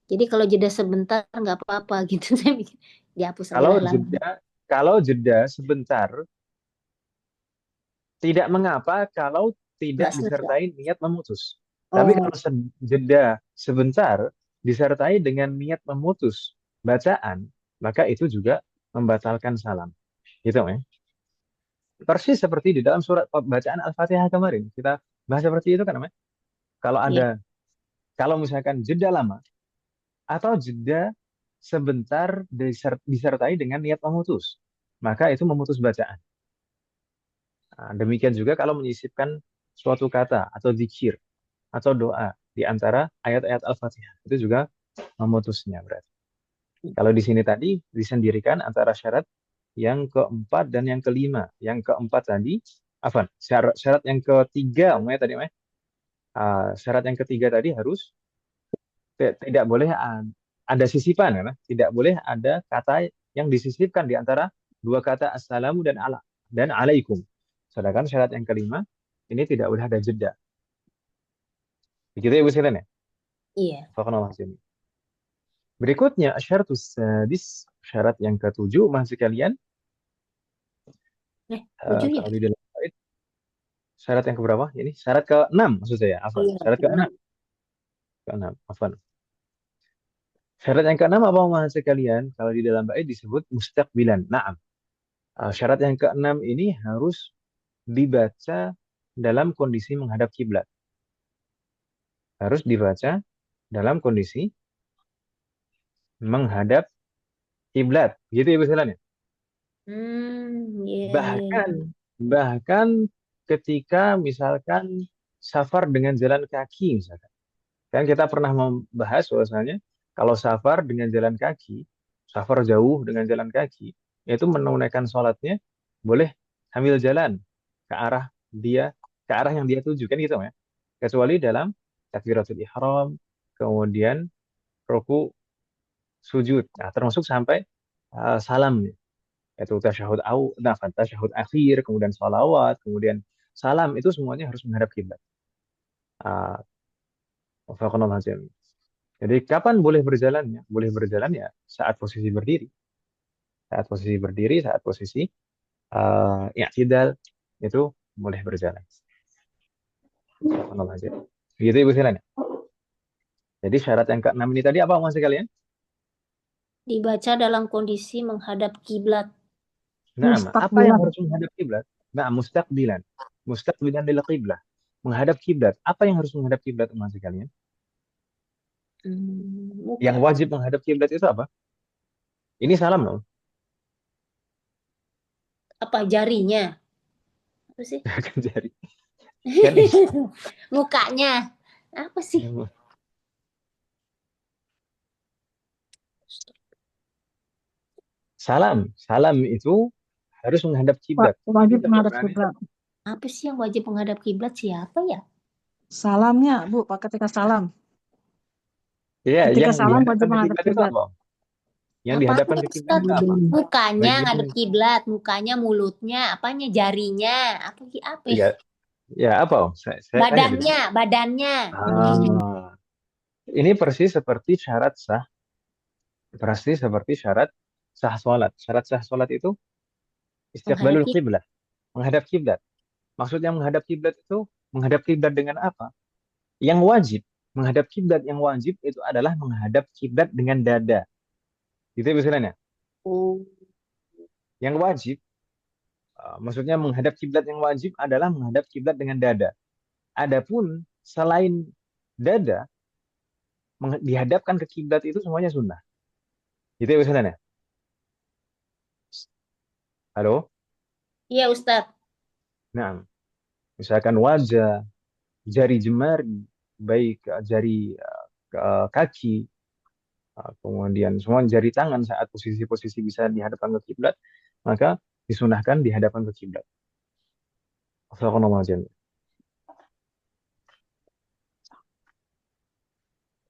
Jadi kalau jeda sebentar nggak apa-apa gitu. Saya mikir, dihapus aja Kalau lah lama. jeda, kalau jeda sebentar tidak mengapa kalau tidak Nggak selesai. disertai niat memutus. Tapi Oh, kalau jeda sebentar disertai dengan niat memutus bacaan, maka itu juga membatalkan salam. Gitu ya. Persis seperti di dalam surat bacaan Al-Fatihah kemarin. Kita bahas seperti itu kan namanya. Kalau iya. ada, kalau misalkan jeda lama atau jeda sebentar disertai dengan niat memutus, maka itu memutus bacaan. Demikian juga kalau menyisipkan suatu kata atau zikir atau doa di antara ayat-ayat Al-Fatihah, itu juga memutusnya berarti. Kalau di sini tadi disendirikan antara syarat yang keempat dan yang kelima. Yang keempat tadi, syarat yang ketiga, tadi, syarat yang ketiga tadi harus tidak boleh ada sisipan, ya, tidak boleh ada kata yang disisipkan di antara dua kata assalamu dan alaikum. Sedangkan syarat yang kelima ini tidak boleh ada jeda. Begitu ya Ibu sekalian ya? Iya. Fakanallah sini. Berikutnya syaratus sadis, syarat yang ketujuh masih sekalian. Tujuh ya? Kalau di dalam bait, syarat yang keberapa? Ini syarat ke-6 maksud saya. Iya, Syarat ke-6. enam. Ke-6, Syarat yang ke-6 apa masih sekalian? Kalau di dalam bait disebut mustaqbilan. Naam. Syarat yang ke-6 ini harus dibaca dalam kondisi menghadap kiblat. Harus dibaca dalam kondisi menghadap kiblat. Gitu ya Ibu sekalian ya? Iya, iya, Bahkan iya. bahkan ketika misalkan safar dengan jalan kaki misalkan. Kan kita pernah membahas bahwasanya kalau safar dengan jalan kaki, safar jauh dengan jalan kaki, yaitu menunaikan sholatnya boleh sambil jalan ke arah ke arah yang dia tuju kan gitu ya. Kecuali dalam takbiratul ihram, kemudian ruku, sujud. Nah, termasuk sampai salam, yaitu tasyahud akhir, kemudian salawat, kemudian salam, itu semuanya harus menghadap kiblat. Ah, wafaqanallahu jami'an. Jadi kapan boleh berjalannya? Boleh berjalan ya saat posisi berdiri. Saat posisi berdiri, saat posisi i'tidal, itu boleh berjalan. Wafaqanallahu jami'an. Gitu Ibu Silana. Jadi syarat yang ke-6 ini tadi apa maksud kalian? Dibaca dalam kondisi menghadap kiblat. Nah, apa yang Mustaqbilan. harus menghadap kiblat? Nah, mustaqbilan. Mustaqbilan lil qiblah. Menghadap kiblat. Apa yang harus menghadap kiblat maksud kalian? Yang Muka. wajib menghadap kiblat itu apa? Ini salam loh. Apa jarinya? Apa sih? Kan jari. Kan ini. Mukanya. Apa sih? Salam. Salam itu harus menghadap kiblat. Wajib Kita menghadap berani. kiblat. Apa sih yang wajib menghadap kiblat? Siapa ya? Salamnya, Bu, Pak, ketika salam. Iya, Ketika yang salam wajib dihadapkan ke menghadap kiblat itu kiblat. apa? Yang Apanya dihadapkan ke kiblat Ustaz? itu apa? Mukanya Bagian ngadep kiblat, mukanya, mulutnya, apanya jarinya, apa ya? ya, ya apa? Saya tanya dulu. Badannya. Ini persis seperti syarat sah, persis seperti syarat sah sholat. Syarat sah sholat itu istiqbalul Menghadap qiblah, menghadap kiblat. Maksudnya menghadap kiblat itu menghadap kiblat dengan apa? Yang wajib menghadap kiblat, yang wajib itu adalah menghadap kiblat dengan dada. Gitu ya misalnya. Yang wajib, maksudnya menghadap kiblat yang wajib adalah menghadap kiblat dengan dada. Adapun selain dada, dihadapkan ke kiblat itu semuanya sunnah. Gitu ya misalnya. Halo? Iya Ustaz. Nah, misalkan wajah, jari jemari, baik jari kaki, kemudian semua jari tangan saat posisi-posisi bisa dihadapkan ke kiblat, maka disunahkan dihadapkan ke kiblat.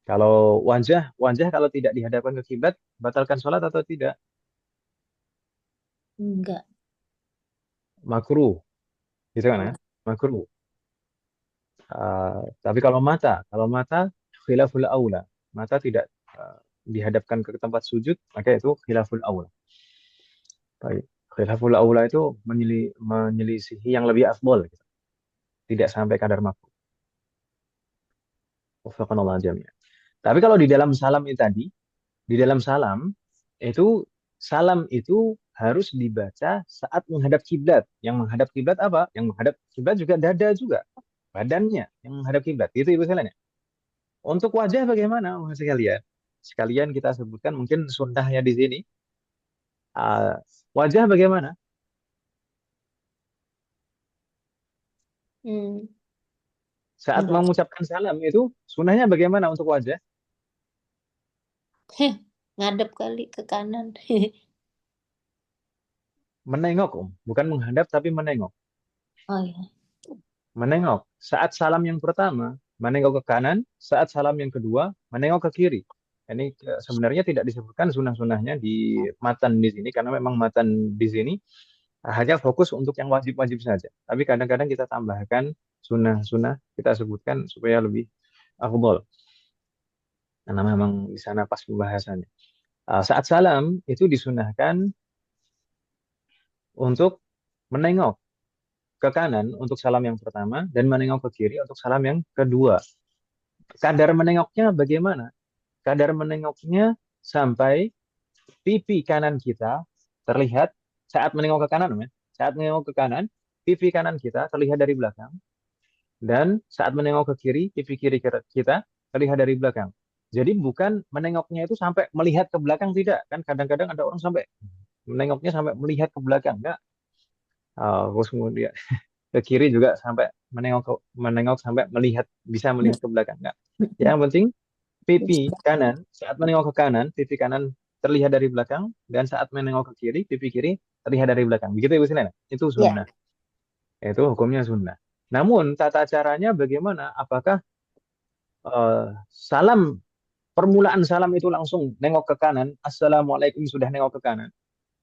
Kalau wajah kalau tidak dihadapkan ke kiblat, batalkan sholat atau tidak? Enggak. Makruh, gitu kan ya? Makruh. Tapi kalau mata khilaful aula, mata tidak dihadapkan ke tempat sujud, maka itu khilaful aula. Baik. Khilaful aula itu menyelisihi yang lebih afdol, gitu. Tidak sampai kadar makruh. Wafaqanallahu jami'an. Tapi kalau di dalam salam itu tadi, di dalam salam itu harus dibaca saat menghadap kiblat. Yang menghadap kiblat apa? Yang menghadap kiblat juga dada juga, badannya yang menghadap kiblat. Itu Ibu sekalian ya. Untuk wajah bagaimana, Mas sekalian? Sekalian kita sebutkan mungkin sunnahnya di sini. Wajah bagaimana? Saat Enggak. mengucapkan salam itu sunnahnya bagaimana untuk wajah? Ngadep kali ke kanan. Menengok, bukan menghadap tapi menengok. Oh iya. Menengok. Saat salam yang pertama, menengok ke kanan. Saat salam yang kedua, menengok ke kiri. Ini sebenarnya tidak disebutkan sunnah-sunnahnya di matan di sini, karena memang matan di sini hanya fokus untuk yang wajib-wajib saja. Tapi kadang-kadang kita tambahkan sunnah-sunnah, kita sebutkan supaya lebih afdol. Karena memang di sana pas pembahasannya. Saat salam itu disunahkan untuk menengok ke kanan untuk salam yang pertama dan menengok ke kiri untuk salam yang kedua. Kadar menengoknya bagaimana? Kadar menengoknya sampai pipi kanan kita terlihat saat menengok ke kanan, ya. Saat menengok ke kanan, pipi kanan kita terlihat dari belakang, dan saat menengok ke kiri, pipi kiri kita terlihat dari belakang. Jadi bukan menengoknya itu sampai melihat ke belakang, tidak. Kan kadang-kadang ada orang sampai menengoknya sampai melihat ke belakang, enggak. Terus kemudian ke kiri juga sampai menengok sampai bisa melihat ke belakang, enggak. Yang penting pipi kanan saat menengok ke kanan, pipi kanan terlihat dari belakang, dan saat menengok ke kiri, pipi kiri terlihat dari belakang. Begitu Ibu Sinan? Itu Ya. sunnah. Itu hukumnya sunnah. Namun tata caranya bagaimana? Apakah salam permulaan salam itu langsung nengok ke kanan, assalamualaikum sudah nengok ke kanan,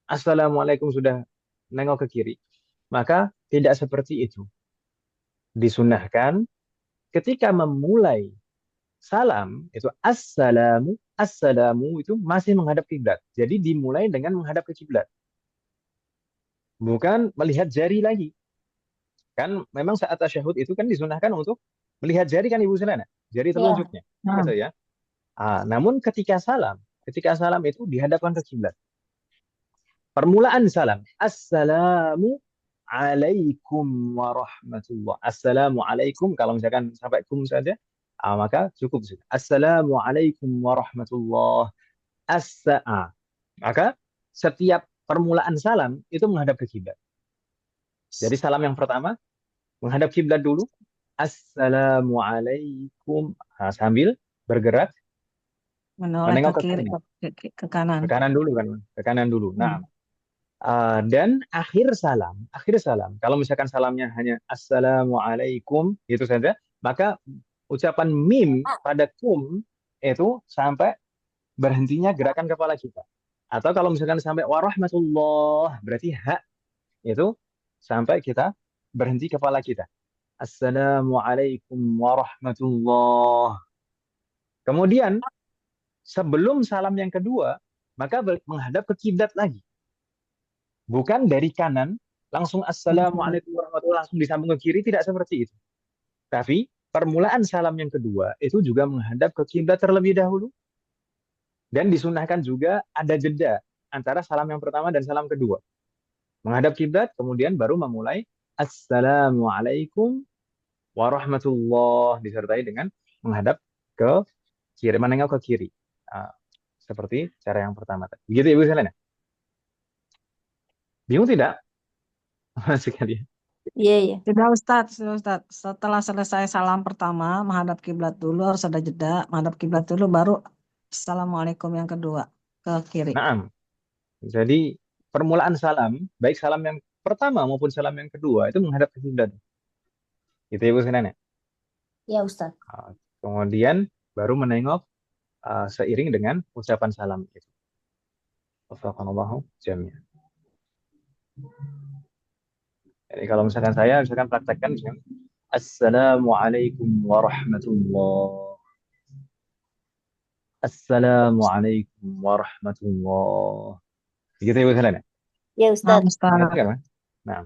assalamualaikum sudah nengok ke kiri. Maka tidak seperti itu. Disunahkan ketika memulai salam itu assalamu itu masih menghadap kiblat. Jadi dimulai dengan menghadap ke kiblat, bukan melihat jari lagi. Kan memang saat tasyahud itu kan disunahkan untuk melihat jari kan Ibu Selena, jari Ya. telunjuknya, Nah, gitu ya. Namun ketika salam itu dihadapkan ke kiblat. Permulaan salam, assalamu alaikum warahmatullah. Assalamualaikum, kalau misalkan sampai kum saja, maka cukup sudah. Assalamualaikum warahmatullah. Maka setiap permulaan salam itu menghadap ke kiblat. Jadi salam yang pertama menghadap kiblat dulu. Assalamualaikum. Sambil bergerak menoleh menengok ke ke kiri, kanan. ke kanan. Ke kanan dulu kan, ke kanan dulu. Nah, Hmm. dan akhir salam, kalau misalkan salamnya hanya assalamualaikum gitu saja, maka ucapan mim pada kum itu sampai berhentinya gerakan kepala kita. Atau kalau misalkan sampai warahmatullah, berarti hak itu sampai kita berhenti kepala kita. Assalamualaikum warahmatullah. Kemudian sebelum salam yang kedua, maka menghadap ke kiblat lagi. Bukan dari kanan, langsung assalamualaikum warahmatullahi langsung disambung ke kiri, tidak seperti itu. Tapi permulaan salam yang kedua itu juga menghadap ke kiblat terlebih dahulu. Dan disunahkan juga ada jeda antara salam yang pertama dan salam kedua. Menghadap kiblat, kemudian baru memulai assalamualaikum warahmatullahi disertai dengan menghadap ke kiri, menengok ke kiri. Seperti cara yang pertama tadi. Begitu Ibu Selena? Bingung tidak? Sekali. Iya, iya. Tidak Ustadz, setelah selesai salam pertama menghadap kiblat dulu, harus ada jeda menghadap kiblat dulu, baru assalamualaikum yang kedua ke kiri. Nah, jadi permulaan salam, baik salam yang pertama maupun salam yang kedua itu menghadap ke kiblat. Gitu ya Bu Selena. Ya, Ustadz. Kemudian baru menengok seiring dengan ucapan salam itu. Wassalamualaikum jami'an. Jadi kalau misalkan saya praktekkan dengan Assalamualaikum warahmatullah. Assalamualaikum warahmatullah. Begitu ya Bu Selena? Ya, Nah, Ustadz. Ustadz. Mengatakan, Mas? Nah,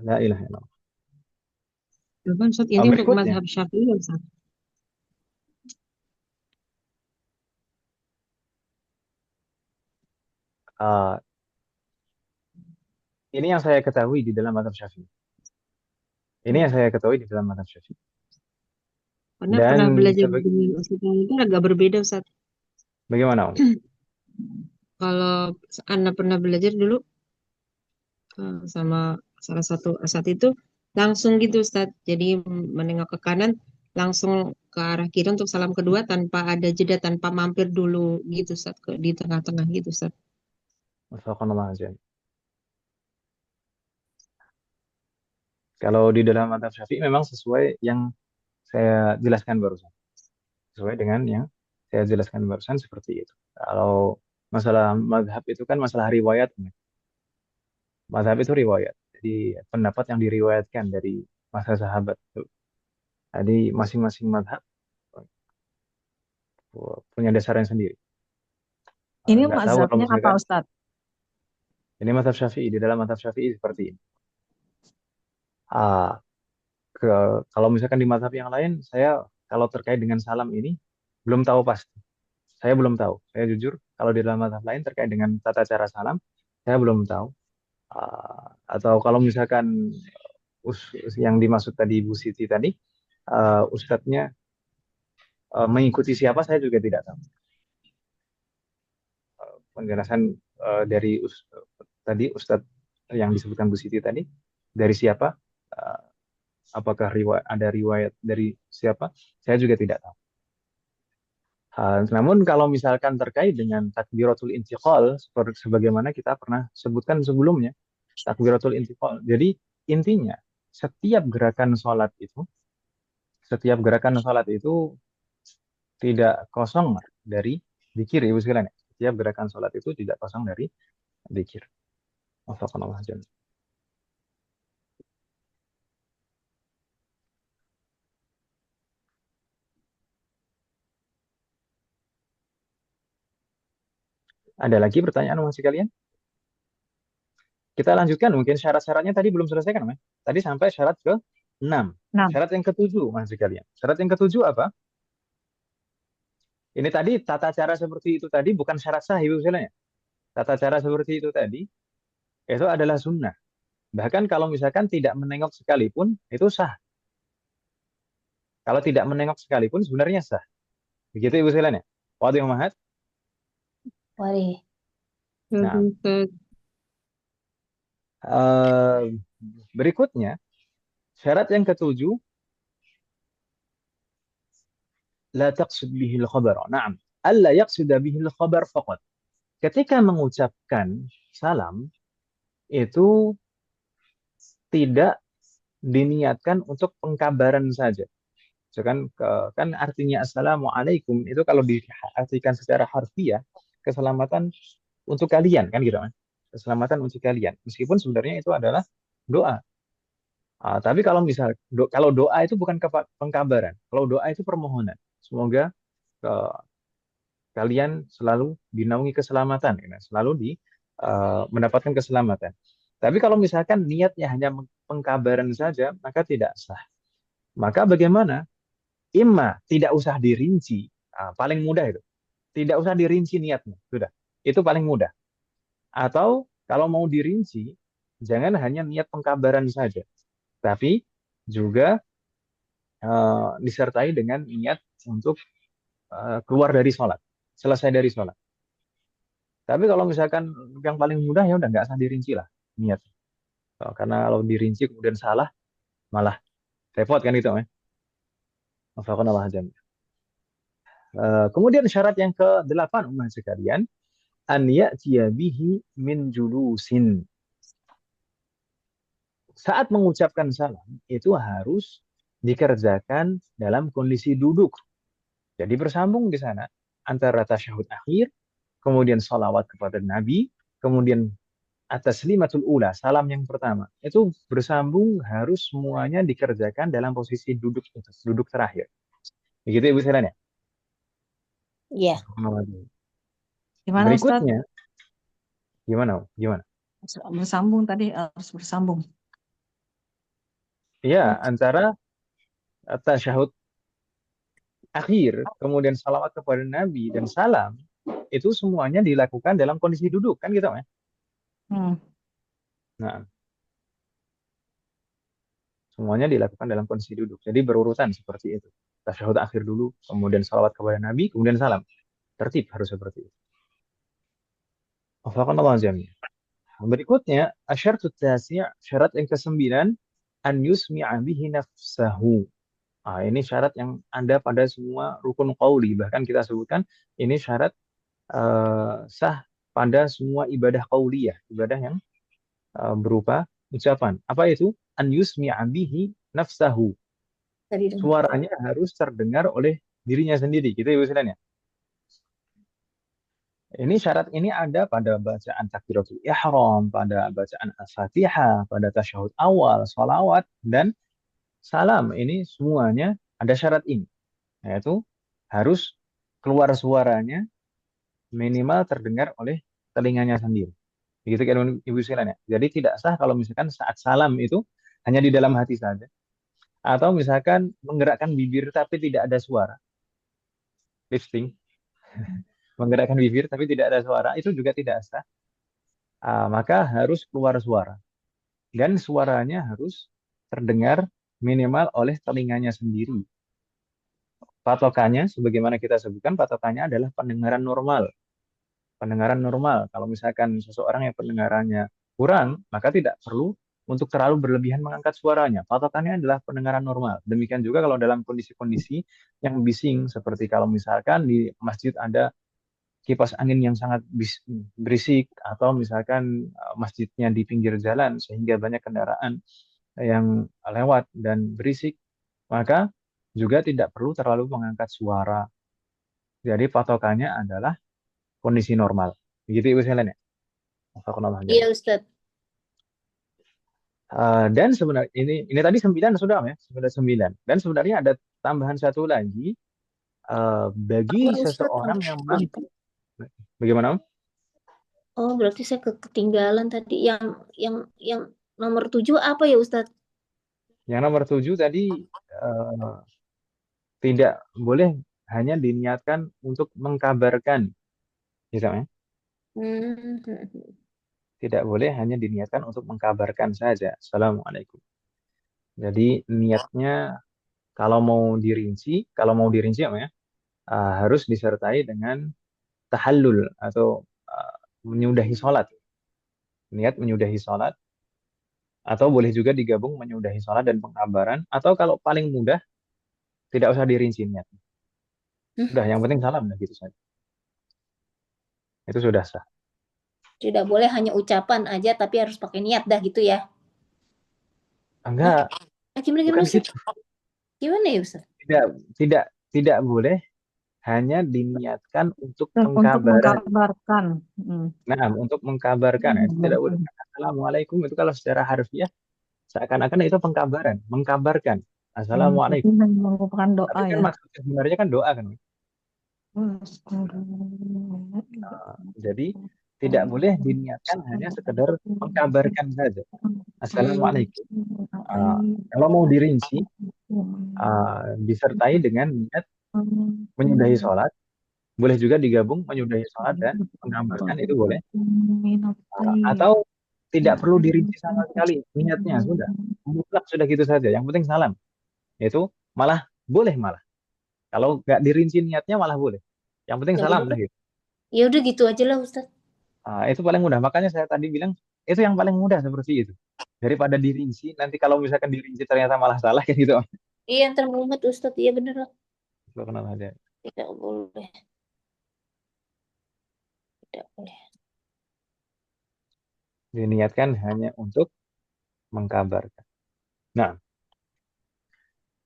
la ilaha illallah. Ustaz, ini untuk Berikutnya, mazhab Syafi'i ya, Ustaz? uh, ini yang saya ketahui di dalam mazhab Syafi'i. Ini yang saya ketahui di dalam mazhab Syafi'i. Karena Dan pernah belajar dengan Ustaz yang itu agak berbeda, Ustaz. bagaimana Om? Kalau Anda pernah belajar dulu sama salah satu Ustaz itu langsung gitu, Ustaz. Jadi menengok ke kanan, langsung ke arah kiri untuk salam kedua tanpa ada jeda, tanpa mampir dulu gitu, Ustaz, di tengah-tengah gitu, Ustaz. Wassalamualaikum. Kalau di dalam mazhab Syafi'i memang sesuai yang saya jelaskan barusan. Sesuai dengan yang saya jelaskan barusan seperti itu. Kalau masalah mazhab itu kan masalah riwayat. Mazhab itu riwayat. Jadi pendapat yang diriwayatkan dari masa sahabat itu. Jadi masing-masing mazhab punya dasarnya sendiri. Ini Nggak tahu kalau mazhabnya apa misalkan Ustadz? ini mazhab Syafi'i, di dalam mazhab Syafi'i seperti ini. Ah, kalau misalkan di mazhab yang lain, saya kalau terkait dengan salam ini belum tahu pasti. Saya belum tahu. Saya jujur, kalau di dalam mazhab lain terkait dengan tata cara salam, saya belum tahu. Atau kalau misalkan yang dimaksud tadi Bu Siti tadi, ustadznya mengikuti siapa, saya juga tidak tahu. Penjelasan dari tadi Ustadz yang disebutkan Bu Siti tadi, dari siapa, apakah ada riwayat dari siapa, saya juga tidak tahu. Namun kalau misalkan terkait dengan takbiratul intiqal, sebagaimana kita pernah sebutkan sebelumnya, takbiratul intiqal. Jadi intinya setiap gerakan sholat itu setiap gerakan sholat itu tidak kosong dari zikir, ibu sekalian. Setiap gerakan sholat itu tidak kosong dari zikir. Wafaqanallah jalla. Ada lagi pertanyaan masih kalian? Kita lanjutkan, mungkin syarat-syaratnya tadi belum selesai kan, Mas? Tadi sampai syarat ke-6. 6. Syarat yang ke-7, masih kalian. Syarat yang ke-7 apa? Ini tadi tata cara seperti itu tadi bukan syarat sah, ibu sekalian. Tata cara seperti itu tadi itu adalah sunnah. Bahkan kalau misalkan tidak menengok sekalipun itu sah. Kalau tidak menengok sekalipun sebenarnya sah. Begitu ibu sekalian ya. Wadih Muhammad. Waduh. Nah, Ustaz. eh, berikutnya syarat yang ke-7 la taqsud bihil khabar. Naam, alla yaqsuda bihil khabar faqat. Ketika mengucapkan salam itu tidak diniatkan untuk pengkabaran saja. So, kan artinya assalamualaikum itu kalau diartikan secara harfiah keselamatan untuk kalian kan gitu kan. Keselamatan untuk kalian. Meskipun sebenarnya itu adalah doa. Tapi kalau misal kalau doa itu bukan pengkabaran. Kalau doa itu permohonan. Semoga kalian selalu dinaungi keselamatan, ya, selalu mendapatkan keselamatan. Tapi kalau misalkan niatnya hanya pengkabaran saja, maka tidak sah. Maka bagaimana? Imma tidak usah dirinci, paling mudah itu. Tidak usah dirinci niatnya, sudah. Itu paling mudah. Atau kalau mau dirinci, jangan hanya niat pengkabaran saja, tapi juga disertai dengan niat untuk keluar dari sholat, selesai dari sholat. Tapi kalau misalkan yang paling mudah ya udah nggak usah dirinci lah niat. Karena kalau dirinci kemudian salah, malah repot kan itu, ya. Wafaqanallah jami'an. Kemudian syarat yang ke-8 umat sekalian, an ya'tiya bihi min julusin. Saat mengucapkan salam itu harus dikerjakan dalam kondisi duduk. Jadi bersambung di sana antara tasyahud akhir, kemudian salawat kepada Nabi, kemudian atas limatul ula, salam yang pertama. Itu bersambung harus semuanya dikerjakan dalam posisi duduk itu, duduk terakhir. Begitu Ibu Sirana? Iya. Gimana Ustaz? Berikutnya, gimana? Bersambung tadi harus bersambung. Ya, antara tasyahud akhir, kemudian salawat kepada Nabi dan salam, itu semuanya dilakukan dalam kondisi duduk, kan gitu, ya? Nah, semuanya dilakukan dalam kondisi duduk. Jadi berurutan seperti itu. Tasyahud akhir dulu, kemudian salawat kepada Nabi, kemudian salam. Tertib harus seperti itu. Wafaqanallah jami'an. Berikutnya, asyartut tasi', syarat yang ke-9, an yusmi'a bihi nafsahu. Ini syarat yang ada pada semua rukun qauli. Bahkan kita sebutkan ini syarat sah pada semua ibadah qauliyah, ibadah yang berupa ucapan. Apa itu? An yusmi'a bihi nafsahu. Suaranya harus terdengar oleh dirinya sendiri. Gitu ya, Ibu Silan, ya? Ini syarat ini ada pada bacaan takbiratul ihram, pada bacaan al-fatihah, pada tasyahud awal, salawat, dan salam. Ini semuanya ada syarat ini. Yaitu harus keluar suaranya minimal terdengar oleh telinganya sendiri. Begitu kan Ibu Silan, ya? Jadi tidak sah kalau misalkan saat salam itu hanya di dalam hati saja. Atau misalkan menggerakkan bibir tapi tidak ada suara. Lifting. Menggerakkan bibir tapi tidak ada suara, itu juga tidak sah. Maka harus keluar suara. Dan suaranya harus terdengar minimal oleh telinganya sendiri. Patokannya, sebagaimana kita sebutkan, patokannya adalah pendengaran normal. Pendengaran normal. Kalau misalkan seseorang yang pendengarannya kurang, maka tidak perlu untuk terlalu berlebihan mengangkat suaranya. Patokannya adalah pendengaran normal. Demikian juga kalau dalam kondisi-kondisi yang bising, seperti kalau misalkan di masjid ada kipas angin yang sangat berisik, atau misalkan masjidnya di pinggir jalan sehingga banyak kendaraan yang lewat dan berisik, maka Juga tidak perlu terlalu mengangkat suara. Jadi patokannya adalah kondisi normal. Begitu Ibu sekalian ya. Wafaqanallah Iya jami'an. Ustadz. Dan sebenarnya ini tadi 9 sudah ya, sudah 9. Dan sebenarnya ada tambahan satu lagi bagi Apa Ustadz? seseorang yang mampu. Bagaimana? Om? Oh, berarti saya ketinggalan tadi yang nomor 7 apa ya Ustadz? Yang nomor 7 tadi eh, tidak boleh hanya diniatkan untuk mengkabarkan, misalnya. Hmm. Tidak boleh hanya diniatkan untuk mengkabarkan saja. Assalamualaikum. Jadi niatnya kalau mau dirinci apa ya, harus disertai dengan tahallul atau menyudahi sholat. Niat menyudahi sholat, atau boleh juga digabung menyudahi sholat dan pengkabaran, atau kalau paling mudah tidak usah dirinci niat. Udah, yang penting salam dah gitu saja. Itu sudah sah. Tidak boleh hanya ucapan aja, tapi harus pakai niat dah gitu ya. Enggak, Gimana bukan Ustadz? gitu. Gimana ya Ustadz? Tidak, tidak, tidak boleh hanya diniatkan untuk Untuk pengkabaran. mengkabarkan. Nah, untuk mengkabarkan ya, tidak boleh. Assalamualaikum itu kalau secara harfiah seakan-akan itu pengkabaran, mengkabarkan. Assalamualaikum. Merupakan doa Tapi kan ya. maksudnya sebenarnya kan doa kan. Jadi tidak boleh diniatkan hanya sekedar mengkabarkan saja. Assalamualaikum. Kalau mau dirinci, disertai dengan niat menyudahi sholat. Boleh juga digabung menyudahi sholat dan mengkabarkan itu boleh. Atau tidak perlu dirinci sama sekali niatnya sudah mutlak sudah gitu saja. Yang penting salam. Itu malah boleh malah. Kalau nggak dirinci niatnya malah boleh. Yang penting Ya salam udah, dah gitu. ya udah gitu aja lah Ustadz. Itu paling mudah. Makanya saya tadi bilang itu yang paling mudah seperti itu. Daripada dirinci, nanti kalau misalkan dirinci ternyata malah salah kan gitu. Iya, ntar mumet Ustadz. Iya bener lah. Kenal aja. Tidak boleh. Tidak boleh. Diniatkan hanya untuk mengkabarkan. Nah,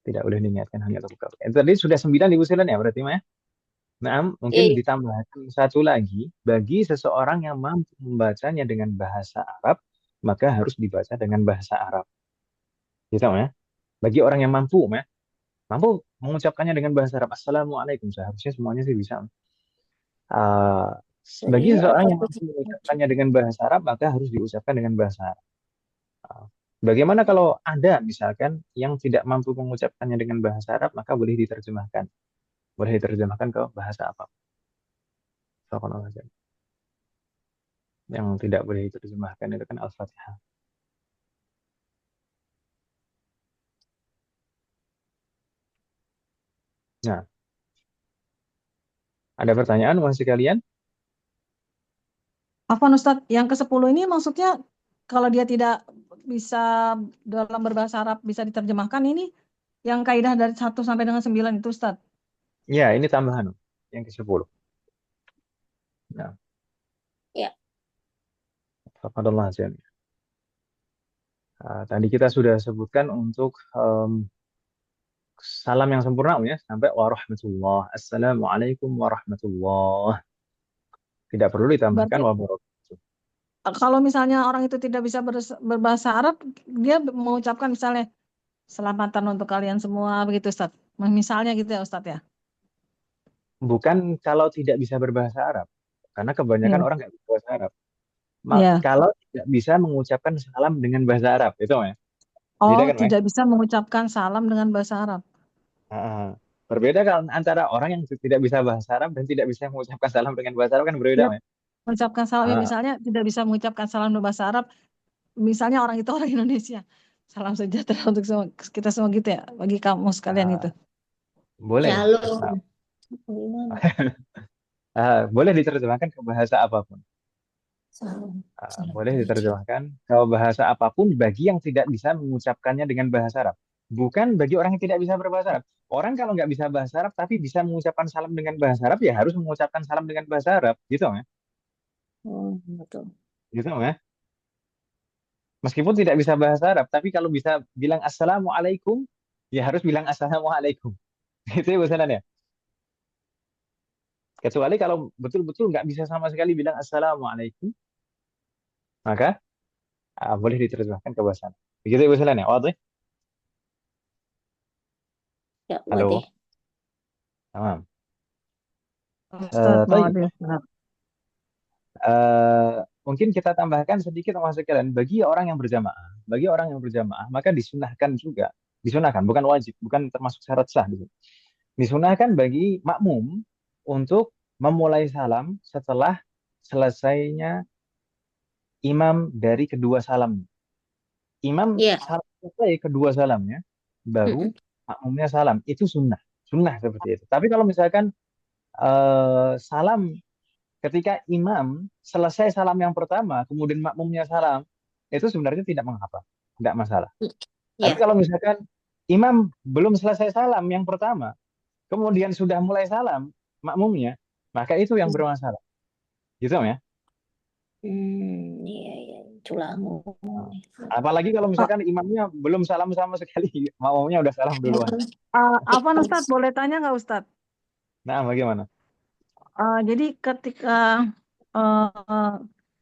tidak boleh diniatkan hanya untuk mengkabarkan. Itu tadi sudah 9 Ibu Silan ya berarti Maya? Nah, Iya, mungkin iya. ditambahkan satu lagi, bagi seseorang yang mampu membacanya dengan bahasa Arab, maka harus dibaca dengan bahasa Arab. Gitu ya. Bagi orang yang mampu, ya, mampu mengucapkannya dengan bahasa Arab. Assalamualaikum, seharusnya semuanya sih bisa. Uh, bagi Saya seseorang apa yang mampu mengucapkannya dengan bahasa Arab, maka harus diucapkan dengan bahasa Arab. Bagaimana kalau ada misalkan yang tidak mampu mengucapkannya dengan bahasa Arab, maka boleh diterjemahkan. Boleh diterjemahkan ke bahasa apa? Yang tidak boleh diterjemahkan itu kan Al-Fatihah. Nah, ada pertanyaan masih kalian? Apa Ustadz, yang ke-10 ini maksudnya kalau dia tidak bisa dalam berbahasa Arab bisa diterjemahkan ini yang kaidah dari 1 sampai dengan 9 itu Ustadz. Ya, ini tambahan yang ke-10. Nah, Ya. Faqadallah jami'. Tadi kita sudah sebutkan untuk salam yang sempurna ya, sampai warahmatullah. Assalamualaikum warahmatullah. Tidak perlu ditambahkan Berarti wabarakatuh. kalau misalnya orang itu tidak bisa berbahasa Arab, dia mengucapkan misalnya selamatan untuk kalian semua begitu Ustadz. Misalnya gitu ya Ustadz ya. Bukan kalau tidak bisa berbahasa Arab, karena kebanyakan Iya. orang nggak bisa bahasa Arab. Iya. Kalau tidak bisa mengucapkan salam dengan bahasa Arab, itu ya. Beda Oh, kan, Mas? tidak bisa mengucapkan salam dengan bahasa Arab. Berbeda kan antara orang yang tidak bisa bahasa Arab dan tidak bisa mengucapkan salam dengan bahasa Arab kan berbeda, Dia Mas. mengucapkan salam ya misalnya tidak bisa mengucapkan salam dengan bahasa Arab. Misalnya orang itu orang Indonesia. Salam sejahtera untuk semua, kita semua gitu ya, bagi kamu sekalian gitu. Boleh. Shalom. Gimana? Boleh diterjemahkan ke bahasa apapun. Salam. Boleh diterjemahkan ke bahasa apapun bagi yang tidak bisa mengucapkannya dengan bahasa Arab. Bukan bagi orang yang tidak bisa berbahasa Arab. Orang kalau nggak bisa bahasa Arab tapi bisa mengucapkan salam dengan bahasa Arab, ya harus mengucapkan salam dengan bahasa Arab. Gitu, ya. Betul. Gitu, ya. Meskipun tidak bisa bahasa Arab, tapi kalau bisa bilang Assalamualaikum, ya harus bilang assalamualaikum. Itu ya bosanan ya. Kecuali kalau betul-betul nggak bisa sama sekali bilang assalamualaikum, maka boleh diterjemahkan ke bahasa. Begitu ya bosanan ya. Waduh. Ya, Halo. wadih. Tamam. Ustaz, mau Baik. ada Ustaz. Mungkin kita tambahkan sedikit mas sekalian, bagi orang yang berjamaah, maka disunahkan juga, disunahkan, bukan wajib, bukan termasuk syarat sah di sini. Disunahkan bagi makmum untuk memulai salam setelah selesainya imam dari kedua salam. Imam Iya. salam selesai kedua salamnya, baru makmumnya salam. Itu sunnah, sunnah seperti itu. Tapi kalau misalkan salam ketika imam selesai salam yang pertama, kemudian makmumnya salam, itu sebenarnya tidak mengapa, tidak masalah. Tapi Iya. kalau misalkan imam belum selesai salam yang pertama, kemudian sudah mulai salam makmumnya, maka itu yang bermasalah. Gitu ya. Iya, iya. Itulah ngomong. Apalagi kalau misalkan imamnya belum salam sama sekali, makmumnya udah salam duluan. Apa Ustaz, boleh tanya nggak Ustaz? Nah, bagaimana? Jadi ketika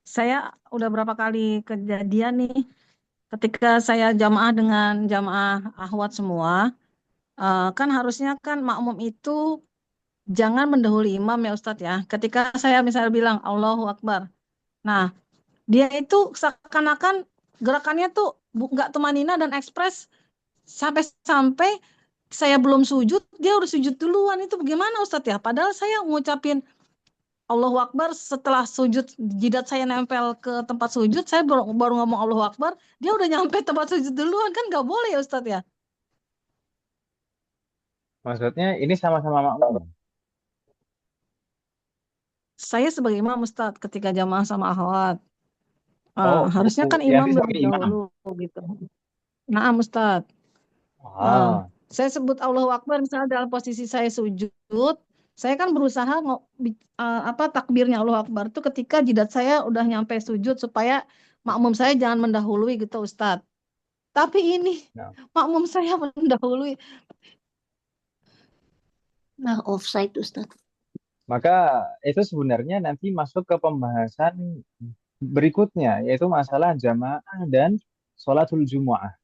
saya udah berapa kali kejadian nih, ketika saya jamaah dengan jamaah akhwat semua, kan harusnya kan makmum itu jangan mendahului imam ya Ustadz ya. Ketika saya misalnya bilang Allahu Akbar, nah dia itu seakan-akan gerakannya tuh nggak tumanina dan ekspres sampai-sampai saya belum sujud, dia udah sujud duluan. Itu bagaimana Ustadz ya? Padahal saya ngucapin Allahu Akbar setelah sujud, jidat saya nempel ke tempat sujud, saya baru ngomong Allahu Akbar, dia udah nyampe tempat sujud duluan, kan nggak boleh ya Ustadz ya? Maksudnya ini sama-sama makmum. Saya sebagai imam Ustadz ketika jamaah sama akhwat, Oh, harusnya kan Yanti imam sebagai lebih imam. dahulu gitu. Nah, Ustadz, Ah, saya sebut Allahu Akbar misalnya dalam posisi saya sujud, saya kan berusaha takbirnya Allahu Akbar itu ketika jidat saya udah nyampe sujud supaya makmum saya jangan mendahului gitu Ustadz. Tapi ini nah. makmum saya mendahului. Nah, offside Ustaz. Maka itu sebenarnya nanti masuk ke pembahasan berikutnya, yaitu masalah jamaah dan sholatul jumu'ah.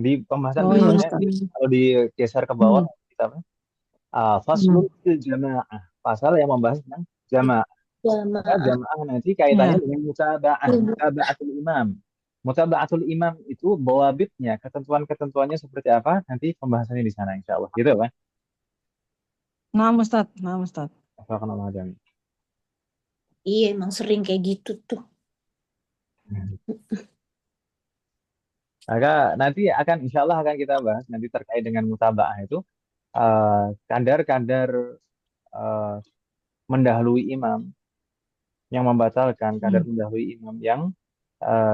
Di pembahasan Oh ya berikutnya, Ustadz. kalau digeser ke bawah, kita faslun fil jamaah, pasal yang membahas tentang jamaah. Maka Jamaah. jamaah nanti kaitannya Ya. dengan mutaba'atul imam. Mutaba'atul imam itu bawabitnya, ketentuan-ketentuannya seperti apa, nanti pembahasannya di sana insya Allah. Gitu kan? Nah Ustadz, nah Ustadz. Iya, emang sering kayak gitu tuh. Maka nanti akan insya Allah akan kita bahas nanti terkait dengan mutaba'ah itu kadar-kadar eh, mendahului imam yang membatalkan, kadar mendahului imam yang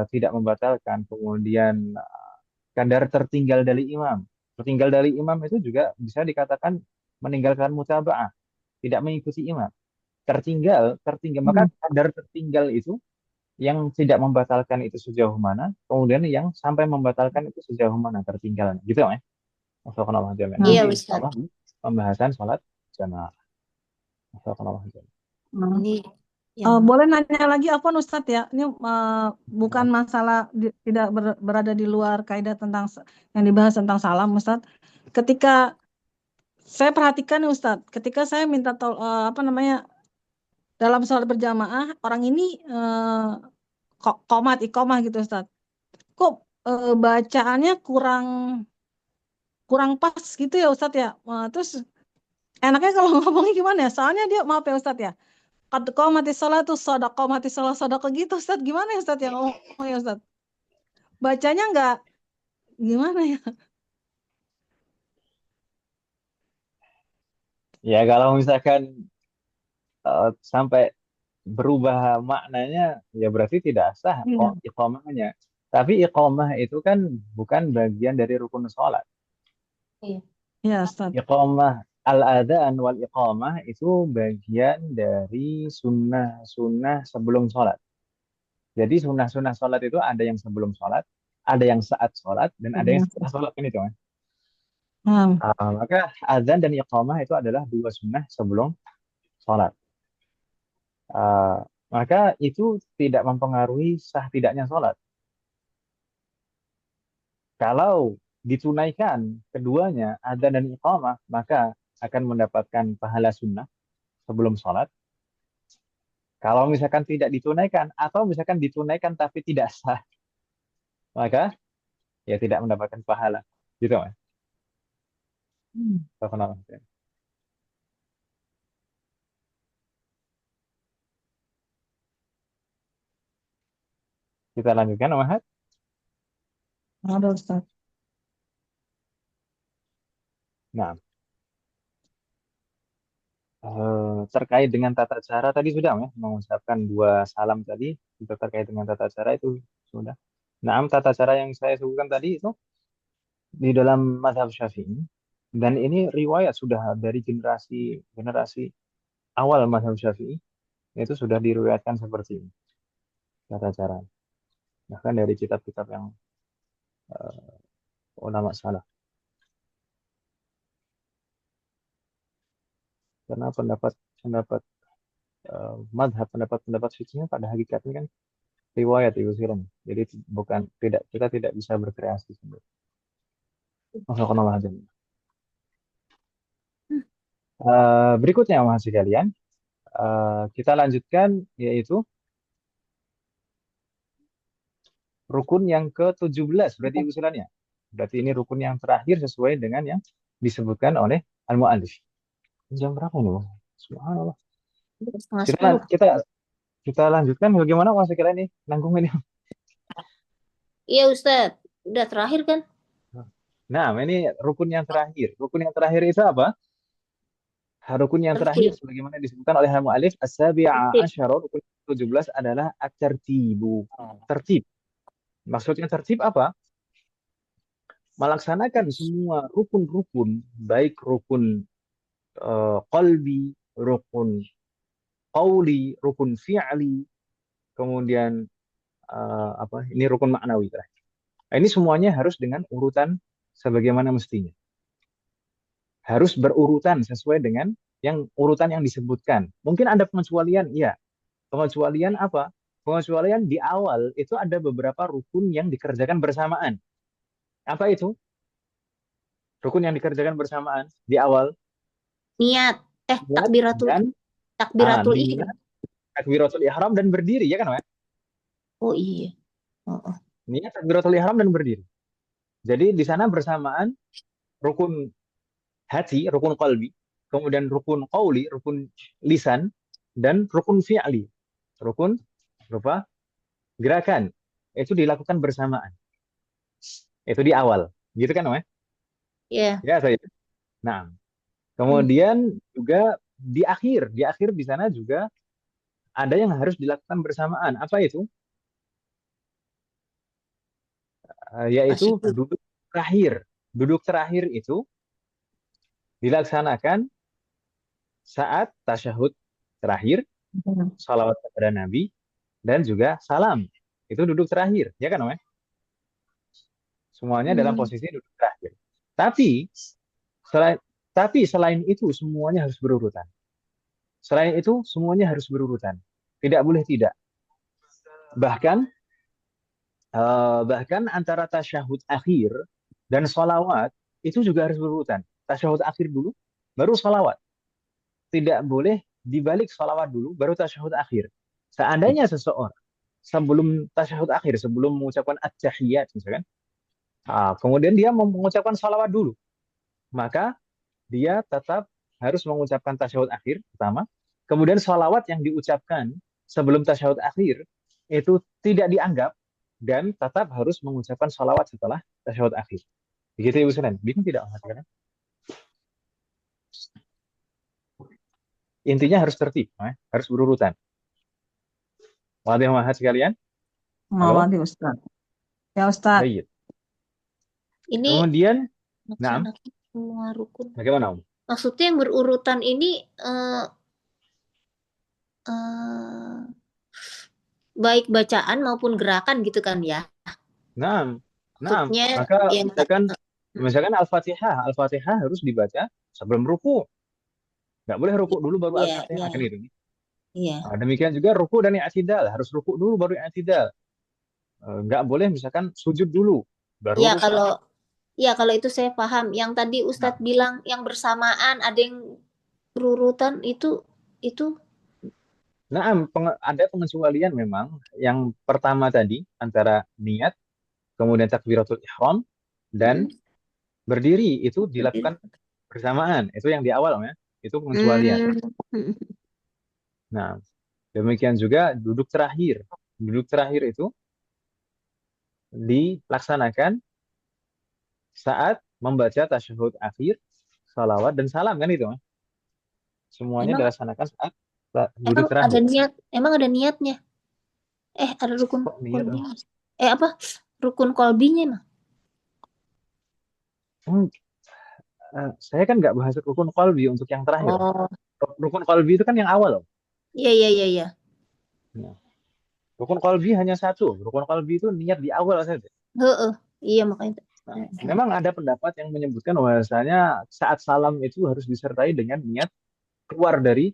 tidak membatalkan, kemudian kadar tertinggal dari imam. Tertinggal dari imam itu juga bisa dikatakan meninggalkan mutaba'ah, tidak mengikuti imam. Tertinggal, maka kadar tertinggal itu yang tidak membatalkan itu sejauh mana, kemudian yang sampai membatalkan itu sejauh mana tertinggalnya, gitu ya? Wassalamualaikum warahmatullahi Iya, wabarakatuh. Ustaz. Insyaallah pembahasan sholat jamaah. Wassalamualaikum warahmatullahi Ini yang Boleh nanya lagi apa Ustadz ya? Ini bukan wabarakatuh. masalah tidak berada di luar kaidah tentang yang dibahas tentang salam Ustadz. Ketika saya perhatikan nih Ustadz, ketika saya minta dalam sholat berjamaah, orang ini iqomah gitu Ustadz. Kok bacaannya kurang pas gitu ya Ustadz ya? Terus enaknya kalau ngomongnya gimana ya? Soalnya dia maaf ya Ustadz ya. Qad qamatis sholatu shadaqah mati sholat shadaqah gitu Ustadz. Gimana ya Ustadz yang ngomongnya Ustadz? Bacanya nggak gimana ya? Ya kalau misalkan sampai berubah maknanya, ya berarti tidak sah Iya. iqamahnya. Tapi iqamah itu kan bukan bagian dari rukun sholat. Iya Ustadz. Iqamah al-adhan wal iqamah itu bagian dari sunnah-sunnah sebelum sholat. Jadi sunnah-sunnah sholat itu ada yang sebelum sholat, ada yang saat sholat, dan ada yang setelah sholat. Ini cuman. Hmm. Maka azan dan iqamah itu adalah dua sunnah sebelum sholat. Ah, maka itu tidak mempengaruhi sah tidaknya sholat. Kalau ditunaikan keduanya, adzan dan iqamah, maka akan mendapatkan pahala sunnah sebelum sholat. Kalau misalkan tidak ditunaikan, atau misalkan ditunaikan tapi tidak sah, maka ya tidak mendapatkan pahala. Gitu, Mas. Kenapa? Kita lanjutkan, Mas. Ada Ustaz. Nah, terkait dengan tata cara tadi sudah, ya, mengucapkan dua salam tadi, itu terkait dengan tata cara itu sudah. Nah, tata cara yang saya sebutkan tadi itu di dalam mazhab Syafi'i, dan ini riwayat sudah dari generasi generasi awal mazhab Syafi'i, itu sudah diriwayatkan seperti ini tata cara. Bahkan dari kitab-kitab yang ulama salaf. Karena pendapat pendapat fikihnya pada hakikatnya kan riwayat itu silang. Jadi bukan tidak kita tidak bisa berkreasi sendiri. Masya aja. Berikutnya mahasiswa sekalian, kita lanjutkan yaitu rukun yang ke-17 berarti usulannya. Berarti ini rukun yang terakhir sesuai dengan yang disebutkan oleh al-mu'allif. Jam berapa ini, Bang? Subhanallah. Setengah Kita 10. kita kita lanjutkan bagaimana mahasiswa sekalian nih nanggung ini. Iya Ustaz, udah terakhir kan? Nah, ini rukun yang terakhir. Rukun yang terakhir itu apa? Rukun yang terakhir Tertib. sebagaimana disebutkan oleh al-mu'allif as-sabi'a Tertib. asyara, rukun 17 adalah at-tertibu. Tertib. Maksudnya tertib apa? Melaksanakan semua rukun-rukun, baik rukun qalbi, rukun qauli, rukun fi'li, kemudian apa? Ini rukun maknawi terakhir. Nah, ini semuanya harus dengan urutan sebagaimana mestinya. Harus berurutan sesuai dengan urutan yang disebutkan. Mungkin ada pengecualian, iya. Pengecualian apa? Pengecualian di awal itu ada beberapa rukun yang dikerjakan bersamaan. Apa itu? Rukun yang dikerjakan bersamaan di awal. Niat. Niat dan Takbiratul niat, ihram. takbiratul ihram dan berdiri, ya kan, Mas? Oh iya. Oh. Niat, takbiratul ihram dan berdiri. Jadi di sana bersamaan rukun hati, rukun qalbi, kemudian rukun qauli, rukun lisan, dan rukun fi'li, rukun berupa gerakan. Itu dilakukan bersamaan. Itu di awal. Gitu kan, Mas? Iya. Ya, saya. Nah, kemudian juga di akhir di sana juga ada yang harus dilakukan bersamaan. Apa itu? Yaitu Tasyahud. duduk terakhir. Duduk terakhir itu dilaksanakan saat tasyahud terakhir, salawat kepada Nabi, dan juga salam. Itu duduk terakhir, ya kan, Mas? Semuanya dalam posisi duduk terakhir. Tapi selain itu semuanya harus berurutan. Selain itu semuanya harus berurutan. Tidak boleh tidak. Bahkan antara tasyahud akhir dan sholawat itu juga harus berurutan. Tasyahud akhir dulu, baru sholawat. Tidak boleh dibalik sholawat dulu, baru tasyahud akhir. Seandainya seseorang sebelum tasyahud akhir, sebelum mengucapkan at-tahiyyat misalkan, kemudian dia mengucapkan sholawat dulu, maka dia tetap harus mengucapkan tasyahud akhir pertama, kemudian sholawat yang diucapkan sebelum tasyahud akhir itu tidak dianggap, dan tetap harus mengucapkan sholawat setelah tasyahud akhir. Begitu Ibu Sunan. Bingung tidak? Intinya harus tertib, harus berurutan. Wadih mahat sekalian. Halo? Wadih Ustaz. Ya Ustaz. Baik. Ini kemudian, semua rukun. Bagaimana, Om? Maksudnya yang berurutan ini baik bacaan maupun gerakan gitu kan ya? Nah, Maksudnya maka yang misalkan Misalkan Al-Fatihah harus dibaca sebelum ruku. Nggak boleh ruku dulu baru Iya, iya, Al-Fatihah kan gitu. iya. Nah, demikian juga ruku dan i'tidal, harus ruku dulu baru i'tidal. Nggak boleh misalkan sujud dulu Iya, baru ruku. kalau ya kalau itu saya paham. Yang tadi Nah, Ustadz bilang yang bersamaan ada yang berurutan itu nah, ada pengecualian memang. Yang pertama tadi antara niat, kemudian takbiratul ihram dan mm, berdiri itu berdiri. dilakukan bersamaan. Itu yang di awal ya. Itu pengecualian. Hmm, mm, Nah, demikian juga duduk terakhir. Duduk terakhir itu dilaksanakan saat membaca tasyahud akhir, salawat dan salam kan itu. Semuanya Emang dilaksanakan saat emang duduk ada terakhir. niat, emang ada niatnya. Ada rukun Kok niat? kolbinya. Apa? Rukun kolbinya mah. Hmm, saya kan nggak bahas rukun qalbi untuk yang terakhir. Oh, Rukun qalbi itu kan yang awal loh. iya iya iya iya. Nah, rukun qalbi hanya satu. Rukun qalbi itu niat di awal saja. Heeh. Iya makanya. Nah, memang ada pendapat yang menyebutkan bahwasanya saat salam itu harus disertai dengan niat keluar dari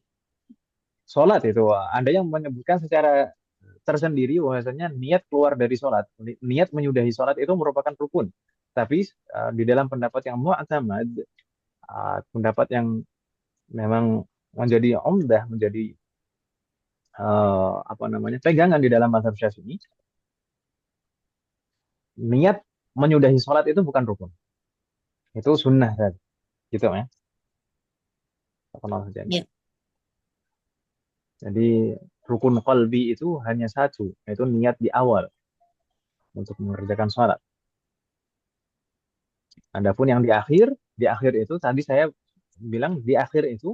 sholat itu. Ada yang menyebutkan secara tersendiri bahwasanya niat keluar dari sholat, niat menyudahi sholat itu merupakan rukun. Tapi di dalam pendapat yang mu'tamad, pendapat yang memang menjadi umdah, menjadi apa namanya pegangan di dalam mazhab Syafi'i, niat menyudahi sholat itu bukan rukun, itu sunnah saja, gitu ya. Iya. Jadi rukun qalbi itu hanya satu, yaitu niat di awal untuk mengerjakan sholat. Adapun yang di akhir itu tadi saya bilang di akhir itu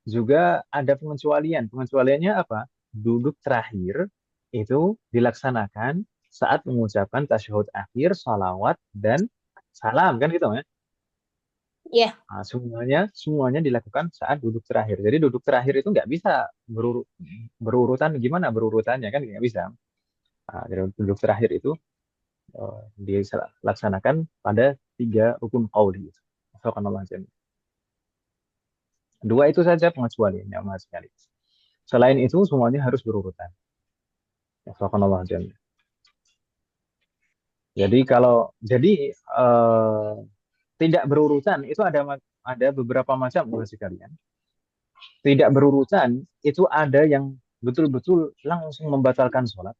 juga ada pengecualian. Pengecualiannya apa? Duduk terakhir itu dilaksanakan saat mengucapkan tasyahud akhir, salawat dan salam kan gitu ya. Iya. Nah, semuanya dilakukan saat duduk terakhir. Jadi duduk terakhir itu nggak bisa berurutan gimana berurutannya kan nggak bisa. Nah, jadi duduk terakhir itu dilaksanakan pada 3 rukun qauli. Subhanallah. Dua itu saja pengecualiannya Mas sekali. Selain itu semuanya harus berurutan. Subhanallah. Jadi eh, tidak berurutan itu ada beberapa macam Mas sekalian. Tidak berurutan itu ada yang betul-betul langsung membatalkan sholat.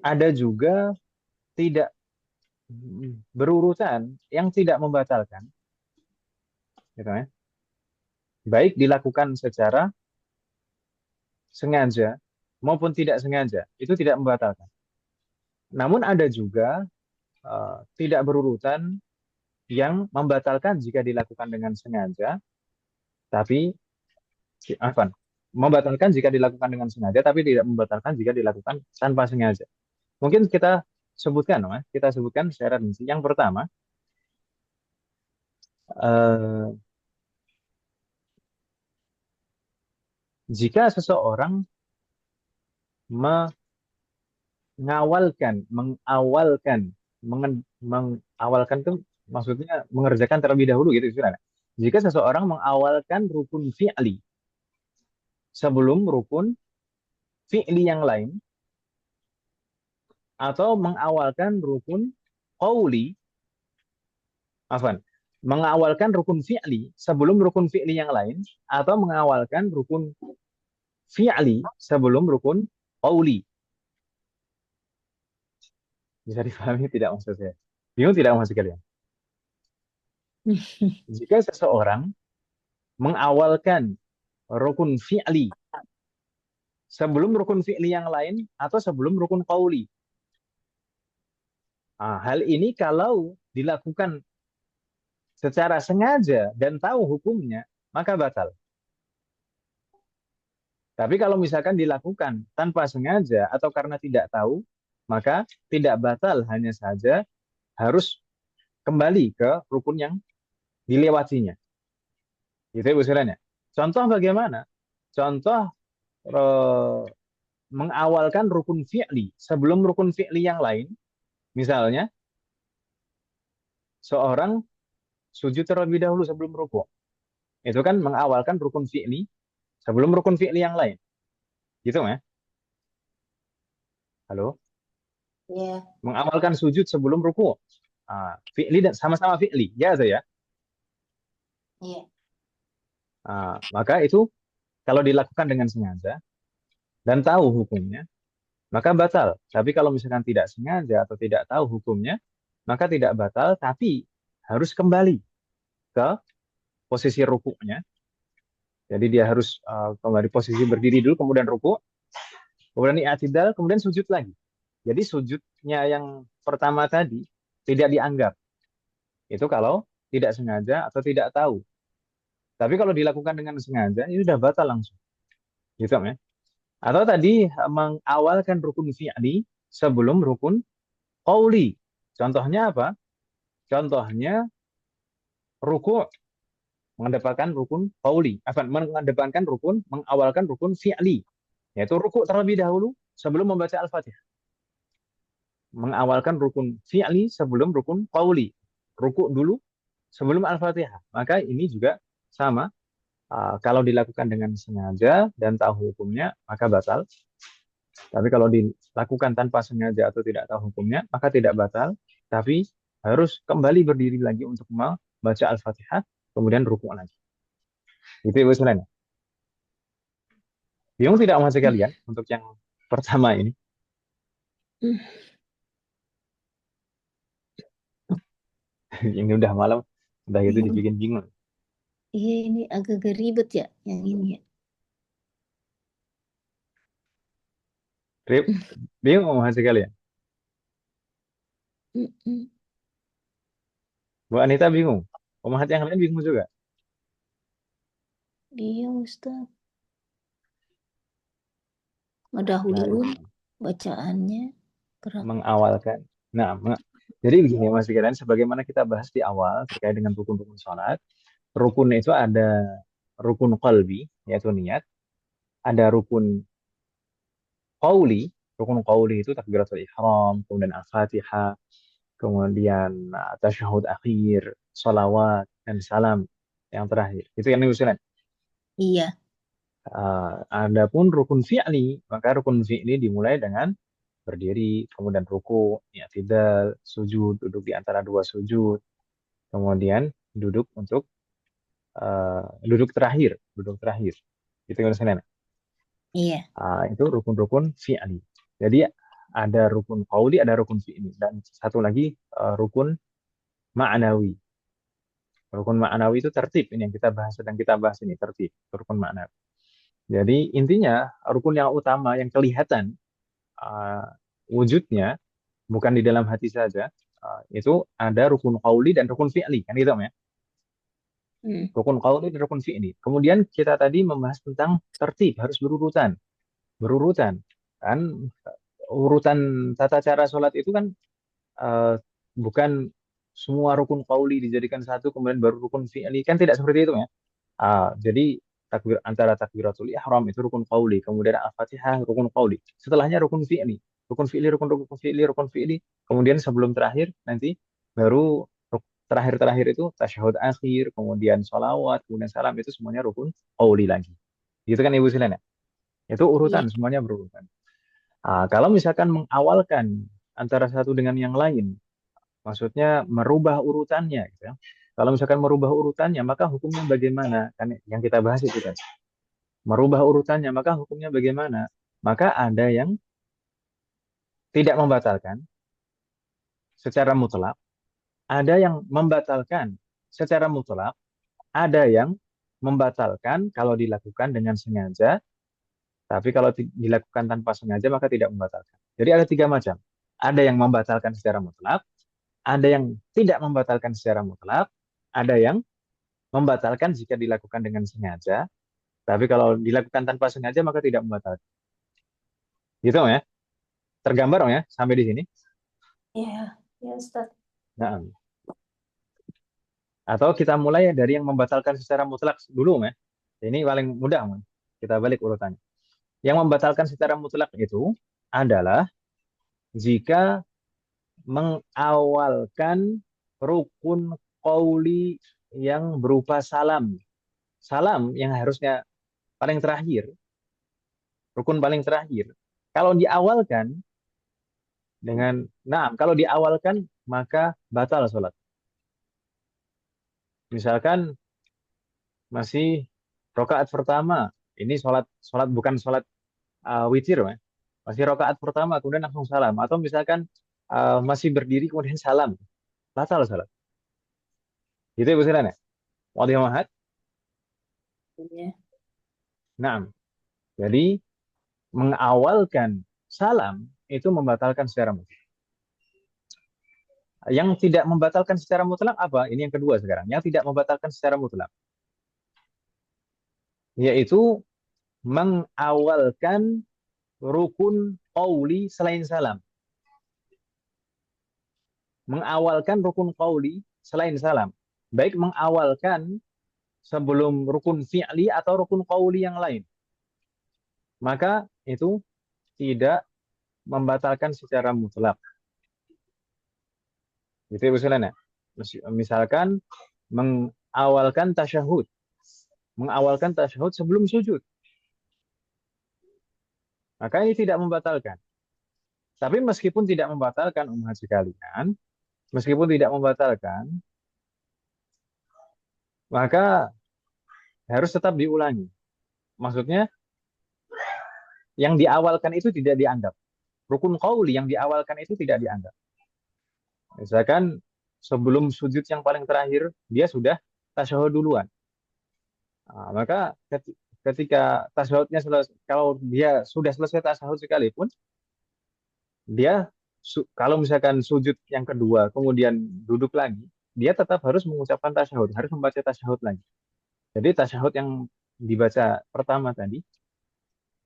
Ada juga tidak berurutan yang tidak membatalkan. Gitu ya. Baik dilakukan secara sengaja maupun tidak sengaja, itu tidak membatalkan. Namun ada juga tidak berurutan yang membatalkan jika dilakukan dengan sengaja, tapi apa? Membatalkan jika dilakukan dengan sengaja, tapi tidak membatalkan jika dilakukan tanpa sengaja. Mungkin kita sebutkan secara rinci. Yang pertama, eh, jika seseorang mengawalkan itu maksudnya mengerjakan terlebih dahulu gitu istilahnya. Jika seseorang mengawalkan rukun fi'li sebelum rukun fi'li yang lain atau mengawalkan rukun qauli, mengawalkan rukun fi'li sebelum rukun fi'li yang lain atau mengawalkan rukun fi'li sebelum rukun qauli. Bisa dipahami tidak maksud saya? Bingung tidak maksud kalian? Jika seseorang mengawalkan rukun fi'li sebelum rukun fi'li yang lain atau sebelum rukun qauli. Nah, hal ini kalau dilakukan secara sengaja dan tahu hukumnya, maka batal. Tapi kalau misalkan dilakukan tanpa sengaja atau karena tidak tahu, maka tidak batal, hanya saja harus kembali ke rukun yang dilewatinya. Gitu ya usulannya. Contoh bagaimana? Contoh mengawalkan rukun fi'li sebelum rukun fi'li yang lain, misalnya seorang sujud terlebih dahulu sebelum rukuk. Itu kan mengawalkan rukun fi'li sebelum rukun fi'li yang lain. Gitu ya? Halo? Iya. Mengawalkan sujud sebelum rukuk. Fi'li dan sama-sama fi'li. Ya, saya. Iya. Maka itu kalau dilakukan dengan sengaja dan tahu hukumnya, maka batal. Tapi kalau misalkan tidak sengaja atau tidak tahu hukumnya, maka tidak batal, tapi harus kembali ke posisi rukuknya. Jadi dia harus kembali posisi berdiri dulu, kemudian rukuk, kemudian i'tidal, kemudian sujud lagi. Jadi sujudnya yang pertama tadi tidak dianggap. Itu kalau tidak sengaja atau tidak tahu. Tapi kalau dilakukan dengan sengaja, itu sudah batal langsung. Gitu ya. Atau tadi mengawalkan rukun fi'li sebelum rukun qauli. Contohnya apa? Contohnya rukuk mengedepankan rukun qauli, mengedepankan rukun, mengawalkan rukun fi'li, yaitu rukuk terlebih dahulu sebelum membaca Al-Fatihah. Mengawalkan rukun fi'li sebelum rukun qauli. Rukuk dulu sebelum Al-Fatihah. Maka ini juga sama. Kalau dilakukan dengan sengaja dan tahu hukumnya, maka batal. Tapi kalau dilakukan tanpa sengaja atau tidak tahu hukumnya, maka tidak batal. Tapi harus kembali berdiri lagi untuk membaca Al-Fatihah, kemudian rukuk lagi. Itu Ibu sekalian. Bingung tidak mas sekalian untuk yang pertama ini? Ini udah malam, udah itu dibikin bingung. Iya, ini agak-agak ribet ya yang ini ya. Bingung mas sekalian? Bu Anita bingung? Pemerhati yang lain bingung juga? Iya, Ustaz. Ngedahuluin bacaannya. Mengawalkan. Nah, jadi begini mas sekalian, sebagaimana kita bahas di awal terkait dengan rukun-rukun sholat, rukun itu ada rukun qalbi, yaitu niat, ada rukun qauli. Rukun qauli itu takbiratul ihram, kemudian al-fatihah, kemudian tasyahud akhir, salawat, dan salam yang terakhir. Itu yang diusulkan. Iya. Adapun rukun fi'li, maka rukun fi'li dimulai dengan berdiri, kemudian ruku, i'tidal, sujud, duduk di antara dua sujud, kemudian duduk untuk duduk terakhir. Itu yang diusulkan. Iya. Itu rukun-rukun fi'li. Jadi ada rukun qauli, ada rukun fi'li, dan satu lagi rukun ma'nawi. Rukun ma'nawi itu tertib, ini yang sedang kita bahas ini, tertib, rukun ma'nawi. Jadi intinya rukun yang utama yang kelihatan wujudnya bukan di dalam hati saja, itu ada rukun qauli dan rukun fi'li, kan gitu ya. Rukun qauli dan rukun fi'li. Kemudian kita tadi membahas tentang tertib, harus berurutan. Kan urutan tata cara sholat itu kan bukan semua rukun qauli dijadikan satu kemudian baru rukun fi'li, kan tidak seperti itu ya. Jadi antara takbiratul ihram itu rukun qauli, kemudian al-fatihah rukun qauli, setelahnya rukun fi'li, rukun fi'li, kemudian sebelum terakhir nanti baru terakhir itu tasyahud akhir, kemudian sholawat, kemudian salam, itu semuanya rukun qauli lagi. Gitu kan Ibu Silena? Itu urutan, semuanya berurutan. Kalau misalkan mengawalkan antara satu dengan yang lain, maksudnya merubah urutannya, gitu ya. Kalau misalkan merubah urutannya, maka hukumnya bagaimana? Kan yang kita bahas itu kan. Merubah urutannya, maka hukumnya bagaimana? Maka ada yang tidak membatalkan secara mutlak, ada yang membatalkan secara mutlak, ada yang membatalkan kalau dilakukan dengan sengaja, tapi kalau dilakukan tanpa sengaja maka tidak membatalkan. Jadi ada tiga macam. Ada yang membatalkan secara mutlak, ada yang tidak membatalkan secara mutlak, ada yang membatalkan jika dilakukan dengan sengaja, tapi kalau dilakukan tanpa sengaja maka tidak membatalkan. Gitu ya? Tergambar ya sampai di sini? Iya, ya Ustaz. Nah. Atau kita mulai dari yang membatalkan secara mutlak dulu ya. Ini paling mudah, man. Kita balik urutannya. Yang membatalkan secara mutlak itu adalah jika mengawalkan rukun qauli yang berupa salam. Salam yang harusnya paling terakhir, rukun paling terakhir. Kalau diawalkan kalau diawalkan maka batal sholat. Misalkan masih rokaat pertama, ini sholat sholat bukan sholat witir, ya. Masih rokaat pertama kemudian langsung salam, atau misalkan masih berdiri kemudian salam, batal sholat. Gitu ya Bu Silan ya? Wadih Mahat. Ya. Nah, jadi mengawalkan salam itu membatalkan secara mutlak. Yang tidak membatalkan secara mutlak apa? Ini yang kedua sekarang. Yang tidak membatalkan secara mutlak, yaitu mengawalkan rukun qauli selain salam. Mengawalkan rukun qauli selain salam. Baik mengawalkan sebelum rukun fi'li atau rukun qauli yang lain. Maka itu tidak membatalkan secara mutlak. Gitu ya Bu Sulaiman ya? Misalkan mengawalkan tasyahud. Mengawalkan tasyahud sebelum sujud. Maka ini tidak membatalkan. Tapi meskipun tidak membatalkan umat sekalian, meskipun tidak membatalkan, maka harus tetap diulangi. Maksudnya yang diawalkan itu tidak dianggap. Rukun qauli yang diawalkan itu tidak dianggap. Misalkan sebelum sujud yang paling terakhir, dia sudah tasyahud duluan. Nah, maka ketika tasyahudnya selesai, kalau dia sudah selesai tasyahud sekalipun, dia kalau misalkan sujud yang kedua kemudian duduk lagi, dia tetap harus mengucapkan tasyahud, harus membaca tasyahud lagi. Jadi tasyahud yang dibaca pertama tadi,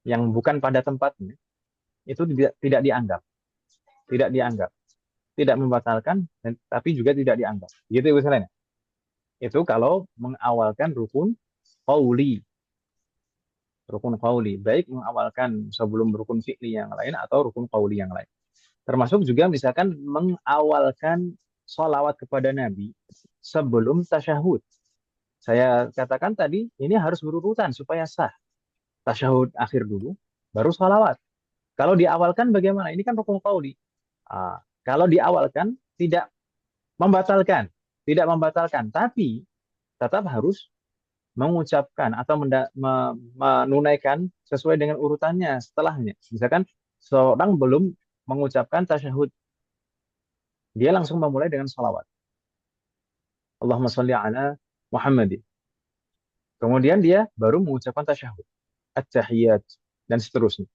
yang bukan pada tempatnya, itu tidak dianggap, tidak dianggap, tidak membatalkan, tapi juga tidak dianggap. Gitu ya misalnya. Itu kalau mengawalkan rukun qauli, rukun qauli, baik mengawalkan sebelum rukun fi'li yang lain atau rukun qauli yang lain. Termasuk juga misalkan mengawalkan sholawat kepada Nabi sebelum tasyahud. Saya katakan tadi, ini harus berurutan supaya sah. Tasyahud akhir dulu, baru sholawat. Kalau diawalkan bagaimana? Ini kan rukun qauli. Kalau diawalkan tidak membatalkan, tidak membatalkan, tapi tetap harus mengucapkan atau menunaikan sesuai dengan urutannya setelahnya. Misalkan seorang belum mengucapkan tasyahud, dia langsung memulai dengan sholawat. Allahumma sholli ala Muhammadin. Kemudian dia baru mengucapkan tasyahud, at-tahiyyat, dan seterusnya.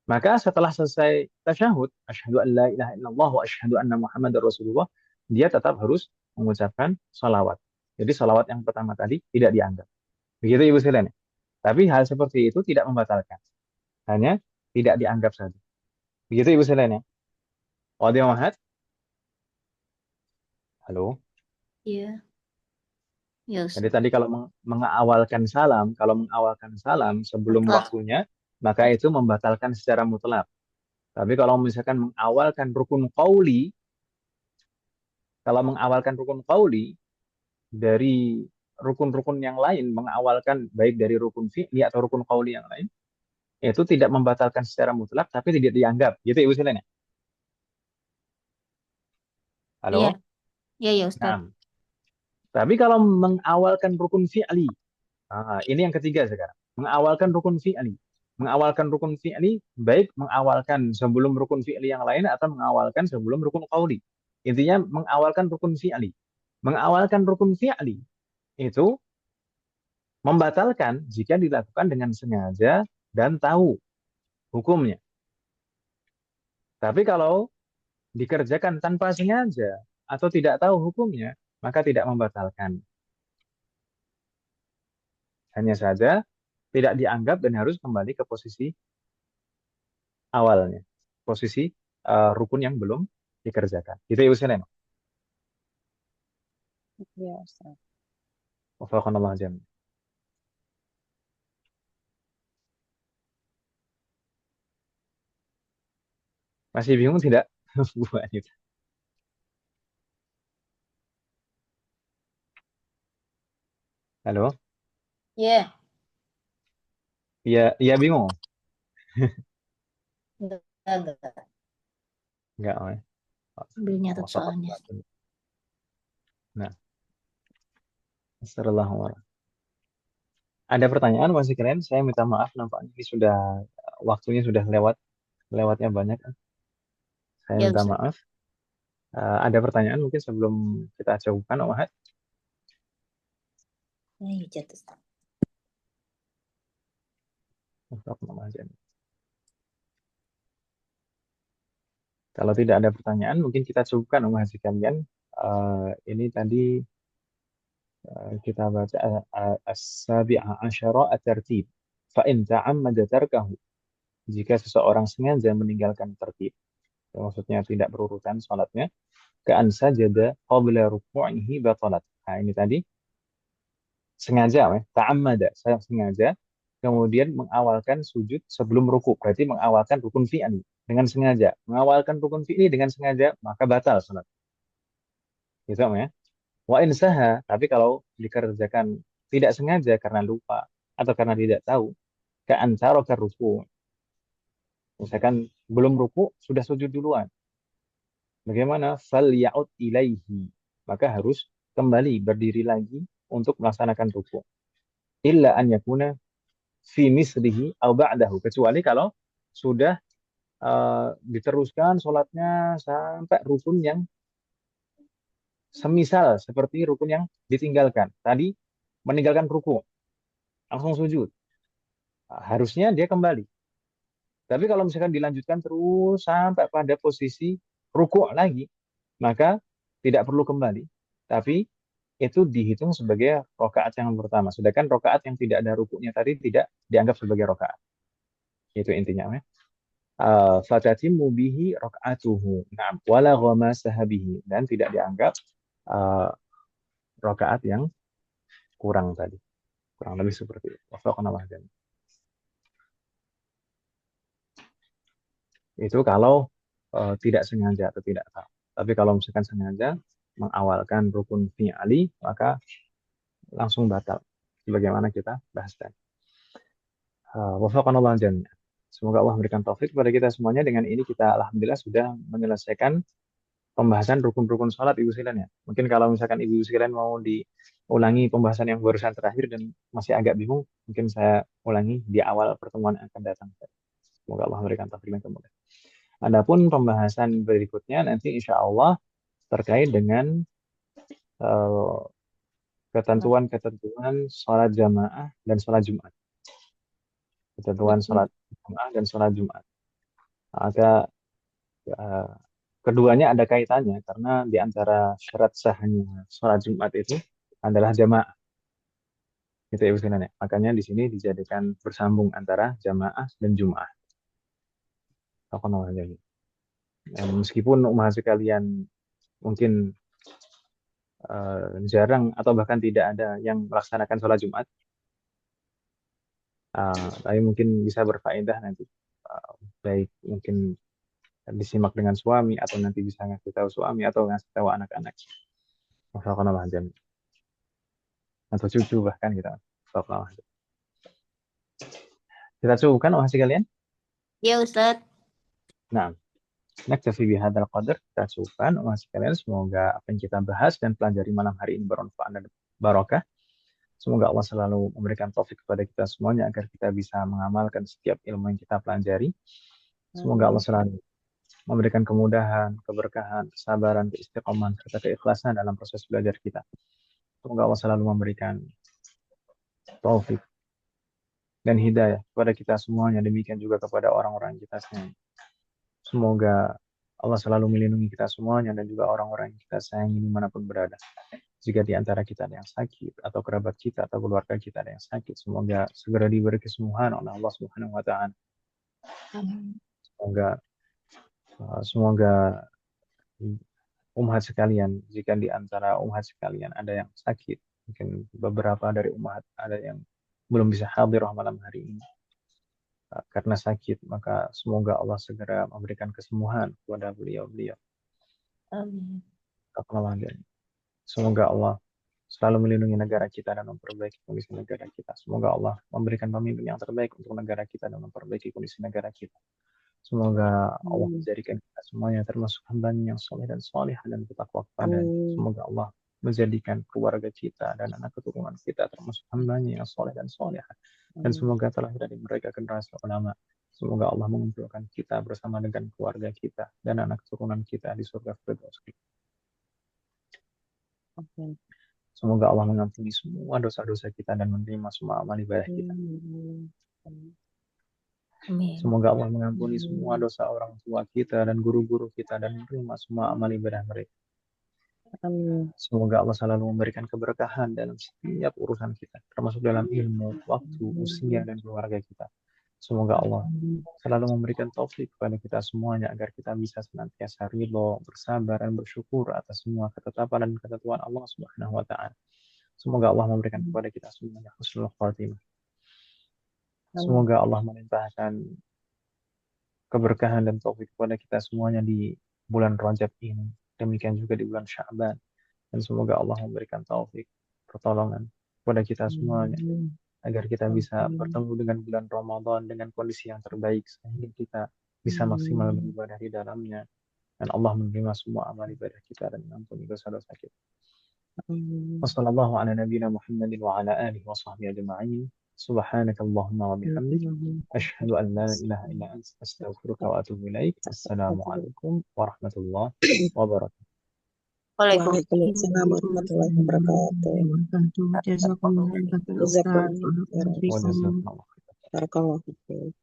Maka setelah selesai tasyahud, asyhadu an la ilaha illallah wa asyhadu anna Muhammadar Rasulullah, dia tetap harus mengucapkan sholawat. Jadi sholawat yang pertama tadi tidak dianggap. Begitu Ibu sekalian. Tapi hal seperti itu tidak membatalkan. Hanya tidak dianggap saja. Begitu Ibu sekalian. Wadih Mahat. Halo. Iya. Ya, Jadi tadi kalau mengawalkan salam sebelum Ustaz. waktunya, maka itu membatalkan secara mutlak. Tapi kalau misalkan mengawalkan rukun qauli, kalau mengawalkan rukun qauli dari rukun-rukun yang lain, mengawalkan baik dari rukun fi'li atau rukun qauli yang lain, itu tidak membatalkan secara mutlak, tapi tidak dianggap. Gitu Ibu sekalian. Iya, Halo? iya ya Ustaz. Nah, tapi kalau mengawalkan rukun fi'li, ini yang ketiga sekarang. Mengawalkan rukun fi'li. Mengawalkan rukun fi'li, baik mengawalkan sebelum rukun fi'li yang lain atau mengawalkan sebelum rukun qauli. Intinya mengawalkan rukun fi'li. Mengawalkan rukun fi'li itu membatalkan jika dilakukan dengan sengaja dan tahu hukumnya. Tapi kalau dikerjakan tanpa sengaja atau tidak tahu hukumnya, maka tidak membatalkan. Hanya saja tidak dianggap dan harus kembali ke posisi awalnya. Posisi rukun yang belum dikerjakan. Itu Ibu sekalian. Ya, Ustaz. Wafaqanallah jami'an. Masih bingung tidak? Bu Anita? Halo? Ya, Iya, iya bingung. enggak. Enggak, oh, ya. Sambil nyatet soalnya. Wafaqan. Nah, Astagfirullah. Ada pertanyaan masih kalian? Saya minta maaf nampaknya ini sudah waktunya sudah lewatnya banyak. Saya Ya, minta Ustaz. maaf. Ada pertanyaan mungkin sebelum kita coba Om Ahad? Ayo, catat, Ustaz. Kalau tidak ada pertanyaan, mungkin kita cukupkan Om Ahad sekalian. Ini tadi kita baca as-sabi'a asyara at-tartib. Fa in ta'ammada tarkahu. Jika seseorang sengaja meninggalkan tertib, maksudnya tidak berurutan salatnya, ka'an sajada qabla ruku'ihi batalat. Nah, ini tadi sengaja, ta'ammada, saya sengaja, kemudian mengawalkan sujud sebelum ruku. Berarti mengawalkan rukun fi'li dengan sengaja. Mengawalkan rukun fi'li dengan sengaja, maka batal salat. Gitu, ya. Wa in saha, tapi kalau dikerjakan tidak sengaja karena lupa atau karena tidak tahu, ka'an taraka ruku. Misalkan belum ruku, sudah sujud duluan. Bagaimana? Fal ya'ud ilaihi. Maka harus kembali berdiri lagi untuk melaksanakan ruku. Illa an yakuna fi mislihi au ba'dahu. Kecuali kalau sudah diteruskan sholatnya sampai rukun yang semisal seperti rukun yang ditinggalkan. Tadi meninggalkan ruku, langsung sujud. Harusnya dia kembali. Tapi kalau misalkan dilanjutkan terus sampai pada posisi ruku lagi, maka tidak perlu kembali. Tapi itu dihitung sebagai rokaat yang pertama. Sedangkan rokaat yang tidak ada rukunya tadi tidak dianggap sebagai rokaat. Itu intinya. Fatatimu bihi rakaatuhu. Nah, wala ghamasaha bihi. Dan tidak dianggap uh, rokaat yang kurang tadi. Kurang lebih seperti itu. Wafaqanallah. Itu kalau tidak sengaja atau tidak tahu. Tapi kalau misalkan sengaja mengawalkan rukun fi'ali, maka langsung batal. Sebagaimana kita bahas tadi. Wafaqanallah jami'an. Semoga Allah memberikan taufik kepada kita semuanya. Dengan ini kita alhamdulillah sudah menyelesaikan pembahasan rukun-rukun sholat Ibu sekalian ya. Mungkin kalau misalkan Ibu sekalian mau diulangi pembahasan yang barusan terakhir dan masih agak bingung, mungkin saya ulangi di awal pertemuan yang akan datang. Semoga Allah memberikan taufik dan kemudahan. Adapun pembahasan berikutnya nanti insya Allah terkait dengan eh, ketentuan-ketentuan sholat jamaah dan sholat Jumat. Ketentuan sholat jamaah dan sholat Jumat. Maka eh, keduanya ada kaitannya karena di antara syarat sahnya sholat Jumat itu adalah jamaah. Gitu ya, ya. Makanya di sini dijadikan bersambung antara jamaah dan Jumat. Meskipun umat sekalian mungkin jarang atau bahkan tidak ada yang melaksanakan sholat Jumat, tapi mungkin bisa berfaedah nanti. Baik mungkin disimak dengan suami atau nanti bisa ngasih tahu suami atau ngasih tahu anak-anak. Masyaallah atau cucu bahkan kita. Kita cukupkan oh kalian. Ya, Ustaz. Nah, naktafi bihadzal qadar. Kita cukupkan oh kalian. Semoga apa yang kita bahas dan pelajari malam hari ini bermanfaat dan barokah. Semoga Allah selalu memberikan taufik kepada kita semuanya agar kita bisa mengamalkan setiap ilmu yang kita pelajari. Semoga Allah selalu memberikan kemudahan, keberkahan, kesabaran, keistiqomahan, serta keikhlasan dalam proses belajar kita. Semoga Allah selalu memberikan taufik dan hidayah kepada kita semuanya, demikian juga kepada orang-orang yang kita sayangi. Semoga Allah selalu melindungi kita semuanya dan juga orang-orang yang kita sayangi dimanapun berada. Jika di antara kita ada yang sakit atau kerabat kita atau keluarga kita ada yang sakit, semoga segera diberi kesembuhan oleh Allah Subhanahu wa taala. Semoga umat sekalian, jika di antara umat sekalian ada yang sakit, mungkin beberapa dari umat ada yang belum bisa hadir malam hari ini karena sakit, maka semoga Allah segera memberikan kesembuhan kepada beliau-beliau. Amin. Semoga Allah selalu melindungi negara kita dan memperbaiki kondisi negara kita. Semoga Allah memberikan pemimpin yang terbaik untuk negara kita dan memperbaiki kondisi negara kita. Semoga Allah menjadikan kita semuanya termasuk hambanya yang soleh dan solehah dan bertakwa kepadanya. Semoga Allah menjadikan keluarga kita dan anak keturunan kita termasuk hambanya yang soleh dan solehah. Dan semoga terlahir dari mereka generasi ulama. Semoga Allah mengumpulkan kita bersama dengan keluarga kita dan anak keturunan kita di surga Firdaus. Semoga Allah mengampuni semua dosa-dosa kita dan menerima semua amal ibadah kita. Amin. Semoga Allah mengampuni semua dosa orang tua kita dan guru-guru kita dan menerima semua amal ibadah mereka. Semoga Allah selalu memberikan keberkahan dalam setiap urusan kita, termasuk dalam ilmu, waktu, usia, dan keluarga kita. Semoga Allah selalu memberikan taufik kepada kita semuanya agar kita bisa senantiasa ridho, bersabar, dan bersyukur atas semua ketetapan dan ketentuan Allah Subhanahu wa Ta'ala. Semoga Allah memberikan kepada kita semuanya husnul khatimah. Semoga Allah melimpahkan keberkahan dan taufik kepada kita semuanya di bulan Rajab ini. Demikian juga di bulan Sya'ban. Dan semoga Allah memberikan taufik, pertolongan kepada kita semuanya agar kita bisa bertemu dengan bulan Ramadan dengan kondisi yang terbaik sehingga kita bisa maksimal beribadah di dalamnya dan Allah menerima semua amal ibadah kita dan mengampuni dosa-dosa kita. Wassallallahu ala nabiyina Muhammadin wa ala alihi wa sahbihi ajma'in. Subhanakallahumma wa bihamdik asyhadu an la ilaha illa anta astaghfiruka wa atubu ilaik. Assalamualaikum warahmatullahi wabarakatuh. Waalaikumsalam warahmatullahi wabarakatuh. Jazakumullah khairan, Ustaz. Wa jazakumullah khairan. Barakallahu fiik.